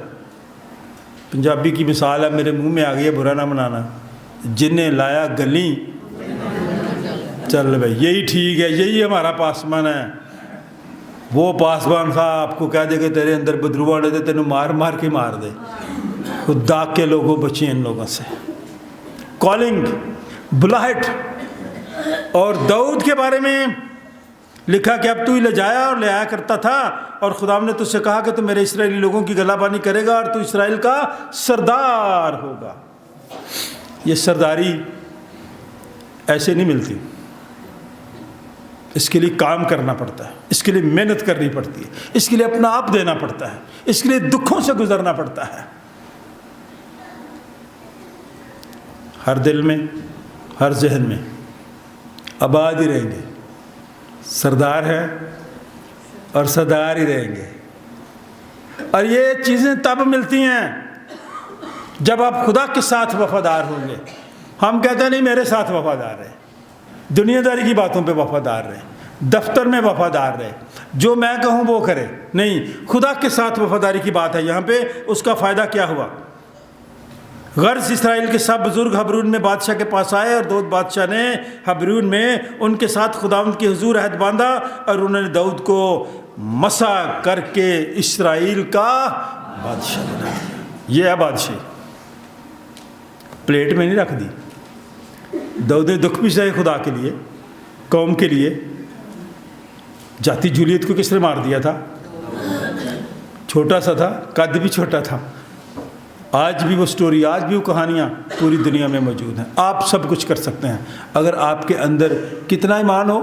पंजाबी की मिसाल है, मेरे मुंह में आ गई है, बुरा ना मनाना। जिन्हें लाया गली, चल भाई यही ठीक है, यही हमारा पासवान है। वो पासवान साहब आपको कह दे कि तेरे अंदर बदरू आने दे, तेनों मार मार के मार दे। खुदा के लोगों बचिए इन लोगों से। कॉलिंग, बुलाहट। और दाऊद के बारे में लिखा कि अब तू ही ले जाया और ले आया करता था, और खुदा ने तुझसे कहा कि तू मेरे इस्राएली लोगों की गलाबानी करेगा और तू इस्राएल का सरदार होगा। ये सरदारी ऐसे नहीं मिलती, इसके लिए काम करना पड़ता है, इसके लिए मेहनत करनी पड़ती है, इसके लिए अपना आप देना पड़ता है, इसके लिए दुखों से गुजरना पड़ता है। हर दिल में, हर जहन में आबाद ही रहेंगे, सरदार है और सरदार ही रहेंगे। और ये चीज़ें तब मिलती हैं जब आप खुदा के साथ वफादार होंगे। हम कहते हैं नहीं मेरे साथ वफादार रहे, दुनियादारी की बातों पे वफादार रहे, दफ्तर में वफादार रहे, जो मैं कहूँ वो करे। नहीं, खुदा के साथ वफादारी की बात है यहाँ पे। उसका फ़ायदा क्या हुआ? गर्ज इसराइल के सब बुजुर्ग हबरून में बादशाह के पास आए, और दाऊद बादशाह ने हबरून में उनके साथ खुदावंद की हुजूर अहद बांधा, और उन्होंने दाऊद को मसा करके इसराइल का बादशाह बना दिया। ये है बादशाही, प्लेट में नहीं रख दी। दाऊद ने दुख भी सहे खुदा के लिए, कौम के लिए, जाती जूलियत को किसने मार दिया था? छोटा सा था, कद भी छोटा था। आज भी वो स्टोरी, आज भी वो कहानियाँ पूरी दुनिया में मौजूद हैं। आप सब कुछ कर सकते हैं अगर आपके अंदर कितना ईमान हो।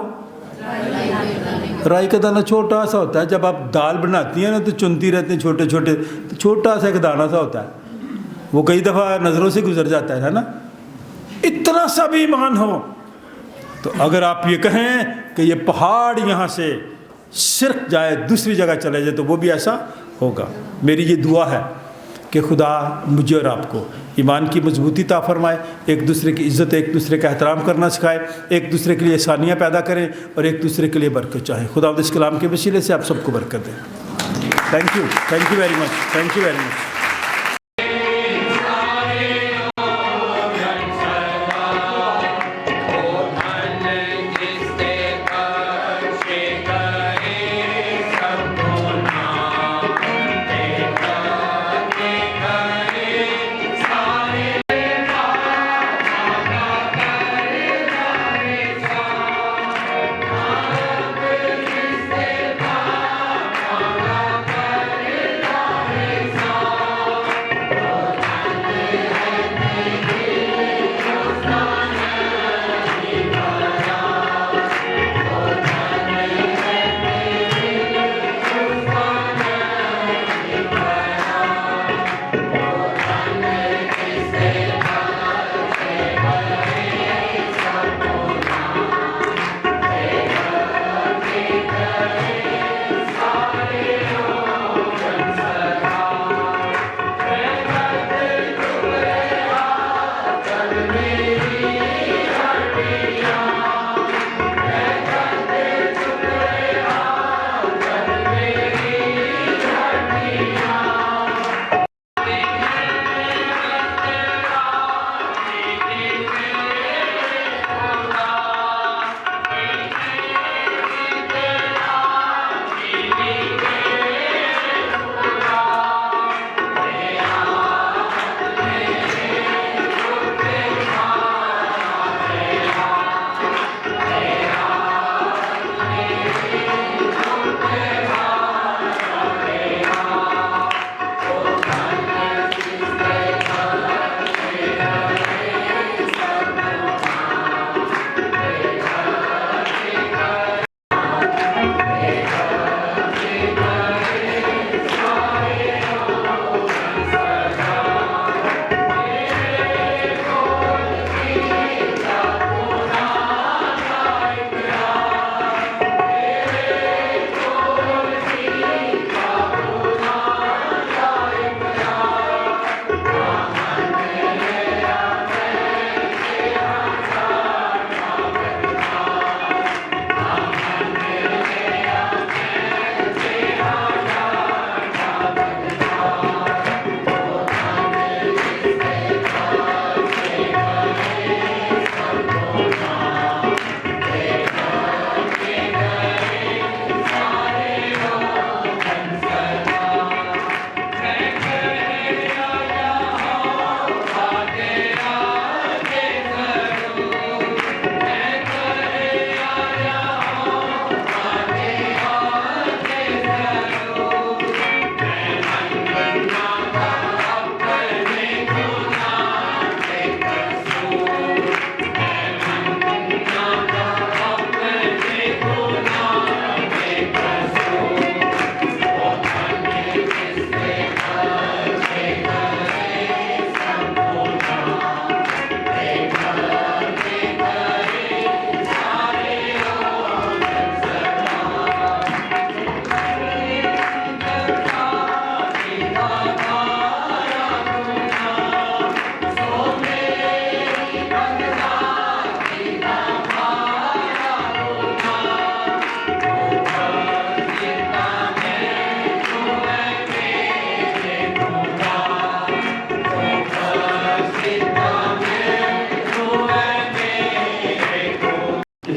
राई का दाना छोटा सा होता है, जब आप दाल बनाती हैं ना तो चुनती रहती हैं छोटे छोटे, तो छोटा सा एक दाना सा होता है, वो कई दफ़ा नज़रों से गुजर जाता है ना। इतना सा भी ईमान हो तो अगर आप ये कहें कि ये पहाड़ यहाँ से सिरक जाए, दूसरी जगह चले जाए, तो वो भी ऐसा होगा। मेरी ये दुआ है कि खुदा मुझे और आपको ईमान की मजबूती ता फरमाए, एक दूसरे की इज़्ज़त, एक दूसरे का एहतराम करना सिखाए, एक दूसरे के लिए आसानियाँ पैदा करें और एक दूसरे के लिए बरकत चाहें। खुदा इस कलाम के वसीले से आप सबको बरकत दें। Thank you very much, thank you very much.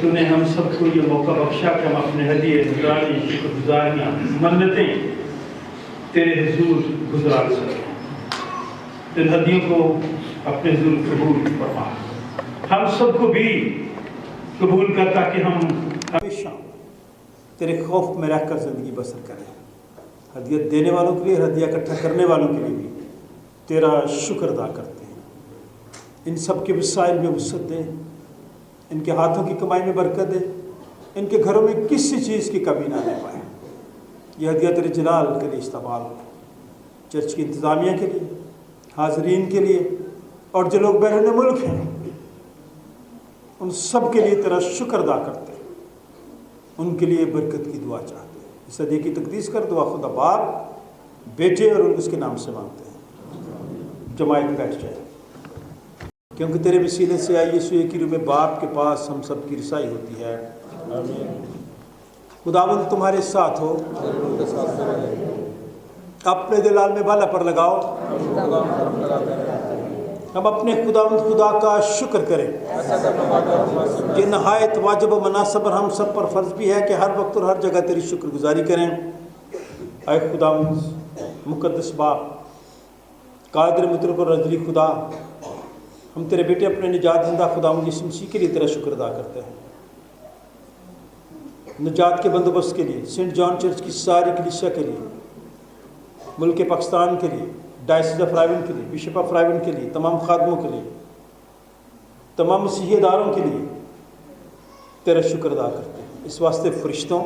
तूने हम सबको ये मौका बख्शा कि हम अपने हदिये गुजारी शुक्रगुजारियाँ मन्नतें तेरे हुजूर गुजार सकें। इन हदियों को अपने हुजूर कबूल फरमा, हम सबको भी कबूल कर, ताकि हम हमेशा तेरे खौफ में रहकर ज़िंदगी बसर करें। हदियत देने वालों के लिए, हदिया इकट्ठा करने वालों के लिए भी तेरा शुक्र अदा करते हैं। इन सब के वसाइल में वसअत दे, इनके हाथों की कमाई में बरकत दे, इनके घरों में किसी चीज़ की कमी ना रह पाए। यह हदिया तेरे जलाल के लिए इस्तेमाल हो, चर्च की इंतज़ामिया के लिए, हाजरीन के लिए, और जो लोग बैरून मुल्क हैं उन सब के लिए तेरा शुक्र अदा करते हैं, उनके लिए बरकत की दुआ चाहते हैं। इस हदिया की तकदीस कर, दुआ खुदा बाप, बेटे और उसके नाम से मांगते हैं। जमायत बैठ जाए, क्योंकि तेरे वसीले से आई यीशु एक ही रूह में बाप के पास हम सब की रिसाई होती है। खुदावंद तुम्हारे साथ हो, अपने दिलाल में बाला पर लगाओ। हम अपने खुदावंद खुदा का शुक्र करें। ये नहायत वाजिब व मुनासिब और हम सब पर फ़र्ज़ भी है कि हर वक्त और हर जगह तेरी शुक्रगुजारी करें। ऐ खुदावंद मुक़द्दस बाप, कादिर मुतरक और रज़ली खुदा, हम तेरे बेटे अपने निजात ज़िंदा खुदावंद यीशु मसीह के लिए तेरा शुक्र अदा करते हैं। निजात के बंदोबस्त के लिए, सेंट जॉन चर्च की सारी कलीसिया के लिए, मुल्क पाकिस्तान के लिए, डायसिस ऑफ रायवन के लिए, बिशप ऑफ रायवन के लिए, तमाम खादमों के लिए, तमाम मसीहीदारों के लिए तेरा शुक्र अदा करते हैं। इस वास्ते फरिश्तों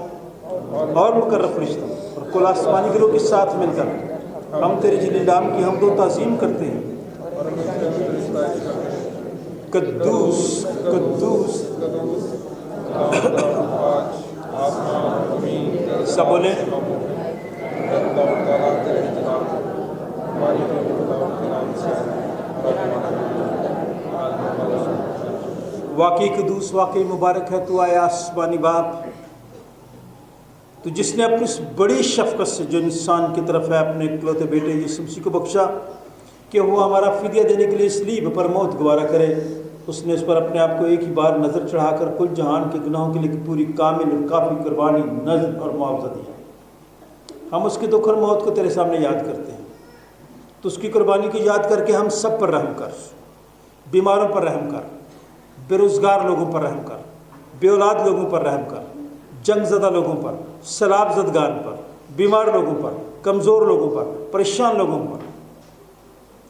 और मुकर्रब फरिश्तों और कुल आसमानी गिरोह के साथ मिलकर हम तेरे जलीलाम की हमदो ताज़ीम करते हैं। कद्दूस कद्दूस सब बोले वाकई कदूस, वाकई मुबारक है तू आया आसमानी बाप, तो जिसने अपनी इस बड़ी शफ़क़त से जो इंसान की तरफ है अपने इकलौते बेटे यीशु मसीह को बख्शा कि वो हमारा फिदिया देने के लिए सलीब पर मौत गवारा करे। उसने उस पर अपने आप को एक ही बार नज़र चढ़ाकर कुल जहान के गुनाहों के लिए पूरी कामिल और काफ़ी कुर्बानी, नज़र और मुआवजा दिया। हम उसके दुख और मौत को तेरे सामने याद करते हैं, तो उसकी कुर्बानी को याद करके हम सब पर रहम कर, बीमारों पर रहम कर, बेरोज़गार लोगों पर रहम कर, बेऔलाद लोगों पर रहम कर, जंगज़दा लोगों पर, सैलाब ज़दगान पर, बीमार लोगों पर, कमज़ोर लोगों पर, परेशान लोगों पर,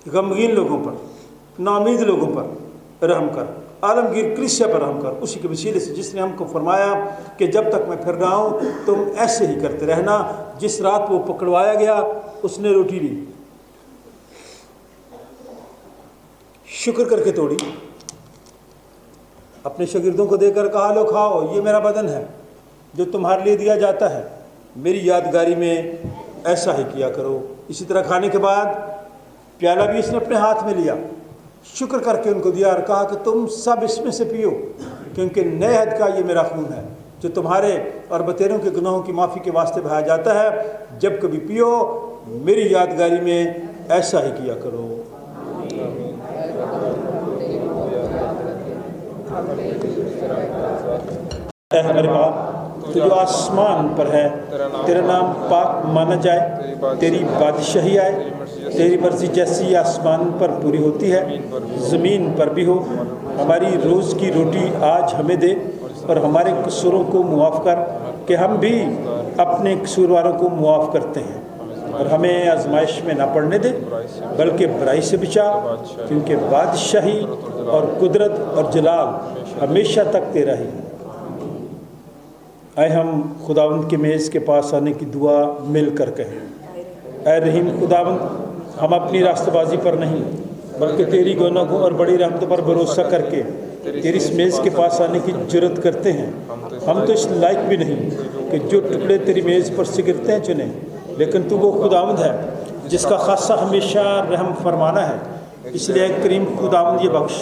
गमगीन लोगों पर, नाउमीद लोगों पर रहम कर, आलमगीर कलीसिया पर रहम कर। उसी के वसीले से जिसने हमको फरमाया कि जब तक मैं फिर रहा हूँ तुम ऐसे ही करते रहना। जिस रात वो पकड़वाया गया उसने रोटी ली, शुक्र करके तोड़ी, अपने शागिर्दों को देकर कहा, लो खाओ, ये मेरा बदन है जो तुम्हारे लिए दिया जाता है, मेरी यादगारी में ऐसा ही किया करो। इसी तरह खाने के बाद प्याला भी इसने अपने हाथ में लिया, शुक्र करके उनको दिया और कहा कि तुम सब इसमें से पियो, क्योंकि नए हद का ये मेरा खून है जो तुम्हारे और बतेरों के गुनाहों की माफ़ी के वास्ते बहाया जाता है। जब कभी पियो मेरी यादगारी में ऐसा ही किया करो। ऐ हमारे बाप तो जो आसमान पर है, तेरा नाम पाक माना जाए, तेरी बादशाही आए, तेरी मर्ज़ी जैसी आसमान पर पूरी होती है ज़मीन पर भी हो। हमारी रोज़ की रोटी आज हमें दे और हमारे कसूरों को मुआफ़ कर कि हम भी अपने कसूरवारों को मुआफ़ करते हैं, और हमें आजमाइश में ना पड़ने दे बल्कि बुराई से बचा, क्योंकि बादशाही और कुदरत और जलाल हमेशा तक तेरा ही है। आए हम खुदावंद के मेज़ के पास आने की दुआ मिल कर कहें, ऐ रहीम खुदावंद, हम अपनी रास्तबाजी पर नहीं बल्कि तेरी गौनों और बड़ी रहमत पर भरोसा करके तेरी इस मेज़ के पास आने की जुर्रत करते हैं। हम तो इस लायक भी नहीं कि जो टुकड़े तेरी मेज़ पर से गिरते हैं चुने, लेकिन तू वो खुदावंद है जिसका खासा हमेशा रहम फरमाना है। इसलिए करीम खुदावंद ये बख्श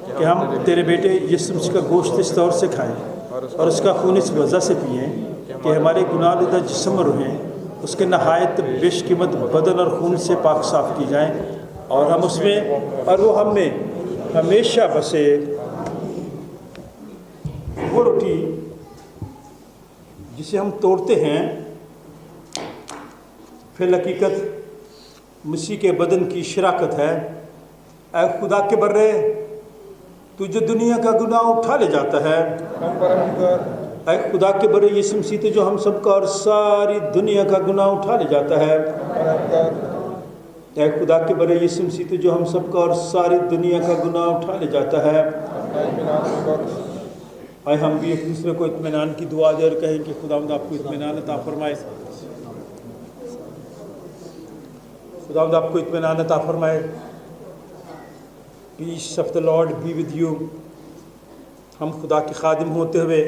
कि हम तेरे बेटे यीशु मसीह का गोश्त इस तौर से खाएँ और उसका खून इस वजह से पिएँ कि हमारे गुनाहगार जिस्म और रूहें उसके नहायत बेशकीमत बदन और खून से पाक साफ की जाएं, और हम उसमें और वो हम में हमेशा बसे। वो रोटी जिसे हम तोड़ते हैं फिर हकीकत मसीह के बदन की शराकत है। ऐ खुदा के बर्रे, तू जो दुनिया का गुनाह उठा ले जाता है, हम पर रहम कर اے خدا کے بڑے یسوع مسیح تو جو ہم سب کا اور ساری دنیا کا گناہ اٹھا لے جاتا ہے، اے خدا کے بڑے یسوع مسیح تو جو ہم سب کا اور ساری دنیا کا گناہ اٹھا لے جاتا ہے، آئے ہم بھی ایک دوسرے کو اطمینان کی دعا دے اور کہیں کہ خداوند آپ کو اطمینان عطا فرمائے، خداوند آپ کو اطمینان عطا فرمائے. Peace of the Lord be with you. ہم خدا کے خادم ہوتے ہوئے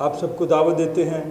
آپ سب کو دعوت دیتے ہیں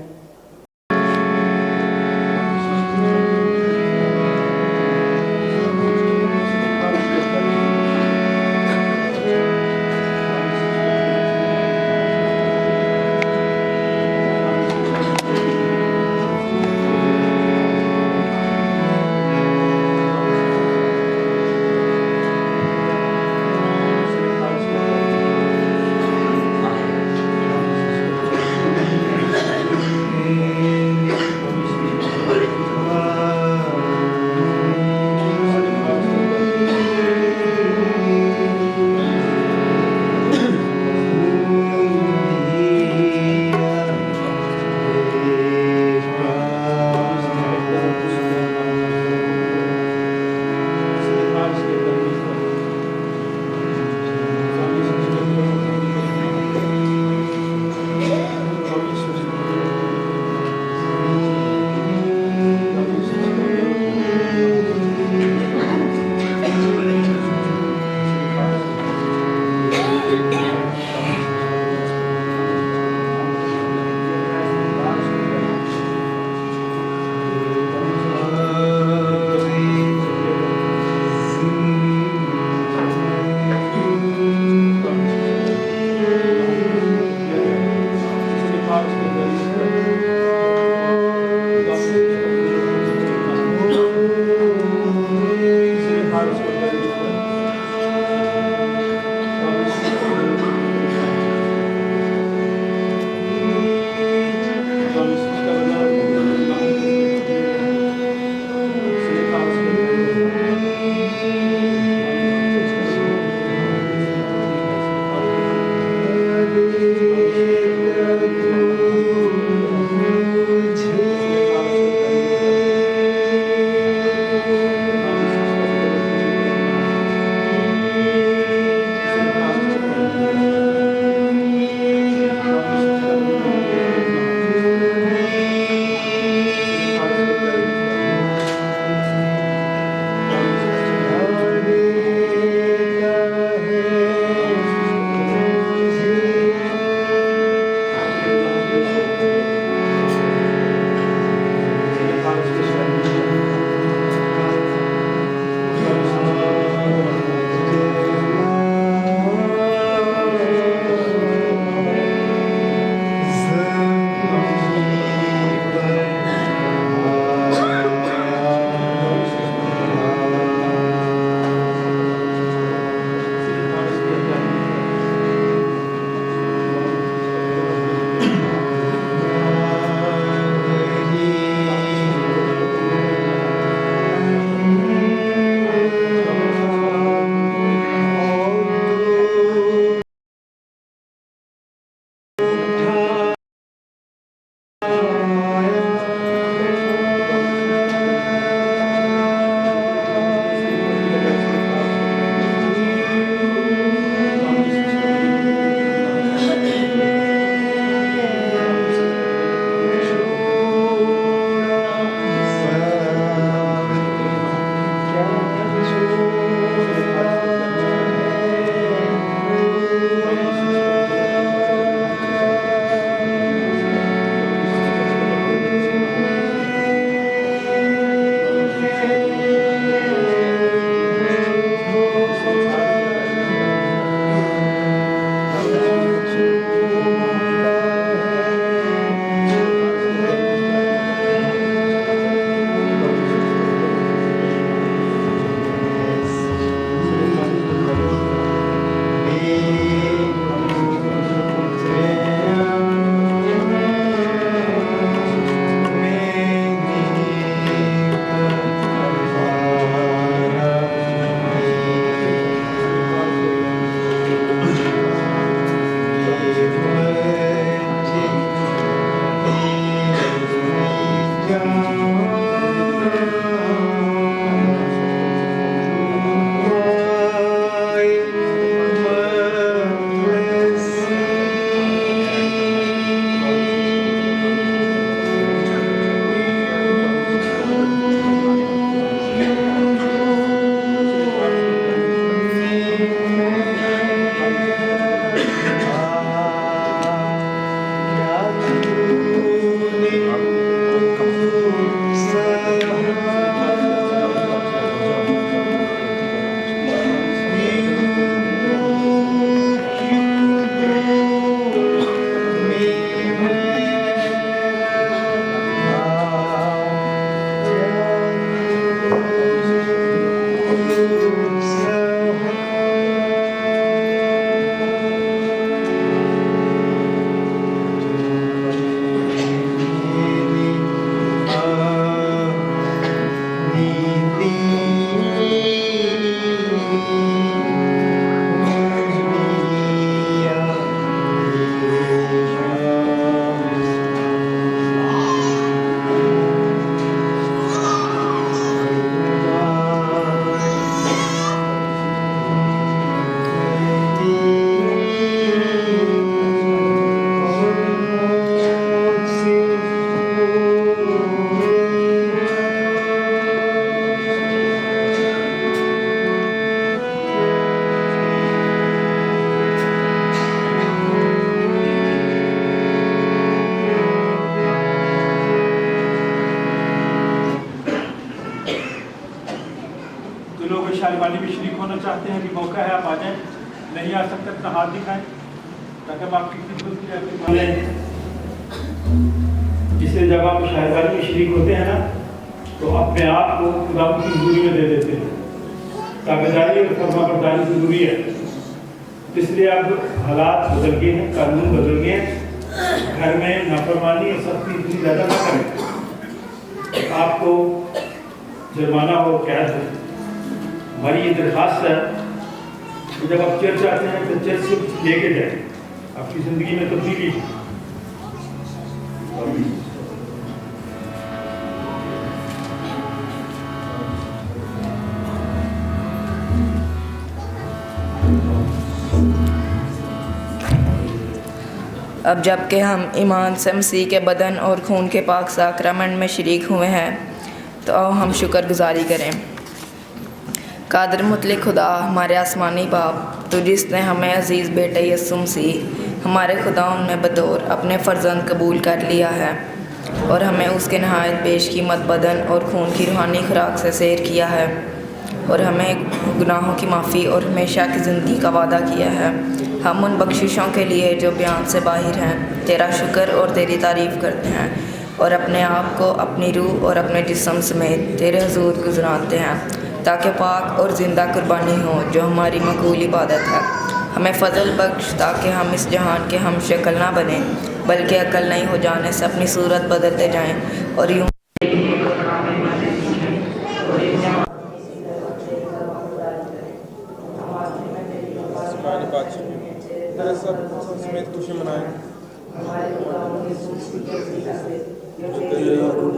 जो लोग शायरबानी में शरीक होना चाहते हैं, कि मौका है, आप आ जाएं। नहीं आ सकते अपना हाथ दिखाएं ताकि हम आपकी खिदमत करें। जिससे जब आप शायरबानी में शरीक होते हैं ना, तो अपने आप को खुदा की हज़ूरी में दे देते हैं। ताबेदारी और फरमाबरदारी ज़रूरी है, इसलिए अब हालात बदल गए हैं, कानून बदल गए हैं। घर में नाफरमानी और सख्ती इतनी ज़्यादा ना करें, आपको जुर्माना और कैद हो। हमारी ये दरख्वास्त है कि जब आप चर्च आते हैं तो चर्च से कुछ लेके जाएं, आपकी ज़िंदगी में तब्दीली हो। अब जबकि हम ईमान से मसीह के बदन और खून के पाक साक्रामेंट में शरीक हुए हैं, तो आओ हम शुक्रगुजारी करें। कादर मुतलक खुदा, हमारे आसमानी बाप, तो जिसने हमें अजीज़ बेटे यीशु मसीह हमारे खुदाउन में बतौर अपने फ़र्जंद कबूल कर लिया है और हमें उसके नहायत बेशकीमत बदन और खून की रूहानी खुराक से सैर किया है और हमें गुनाहों की माफ़ी और हमेशा की ज़िंदगी का वादा किया है। हम उन बख्शिशों के लिए जो बयान से बाहर हैं तेरा शुक्र और तेरी तारीफ़ करते हैं और अपने आप को अपनी रूह और अपने जिस्म समेत तेरे हुजूर गुज़राते हैं, ताकि पाक और ज़िंदा कुर्बानी हो जो हमारी मकबूल इबादत है। हमें फ़ज़ल बख्श ताकि हम इस जहान के हम शक्ल ना बने, बल्कि अकल नहीं हो जाने से अपनी सूरत बदलते जाएं और यूँ समेत खुशी मनाएं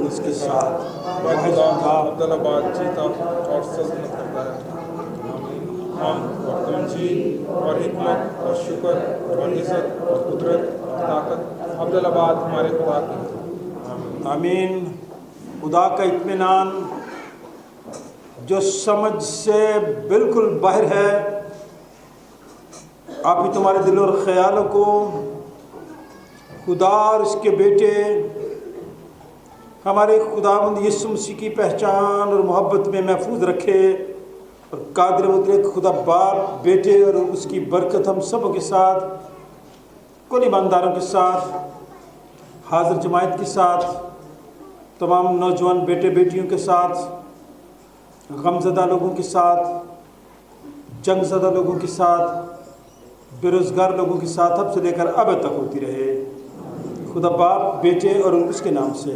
उसके साथ अब्दुल्लाबाद जीता और सल्तनत करता है। हम और तंजीद और हिकमत और शुक्र और इज़्ज़त और कुदरत और ताकत अब्दुल्लाबाद हमारे खुदा की। आमीन। खुदा का इत्मीनान जो समझ से बिल्कुल बाहर है, आप ही तुम्हारे दिल और ख़यालों को खुदा और इसके बेटे हमारे खुदावंद यीशु मसीह की पहचान और मोहब्बत में महफूज रखे। और कादिर मुतलक खुदा बाप, बेटे और उसकी बरकत हम सब के साथ, कुल ईमानदारों के साथ, हाज़िर जमायत के साथ, तमाम नौजवान बेटे बेटियों के साथ, गमज़दा लोगों के साथ, जंगज़दा लोगों के साथ, बेरोज़गार लोगों के साथ अब से लेकर अब तक होती रहे। खुदा बाप, बेटे और उसके नाम से।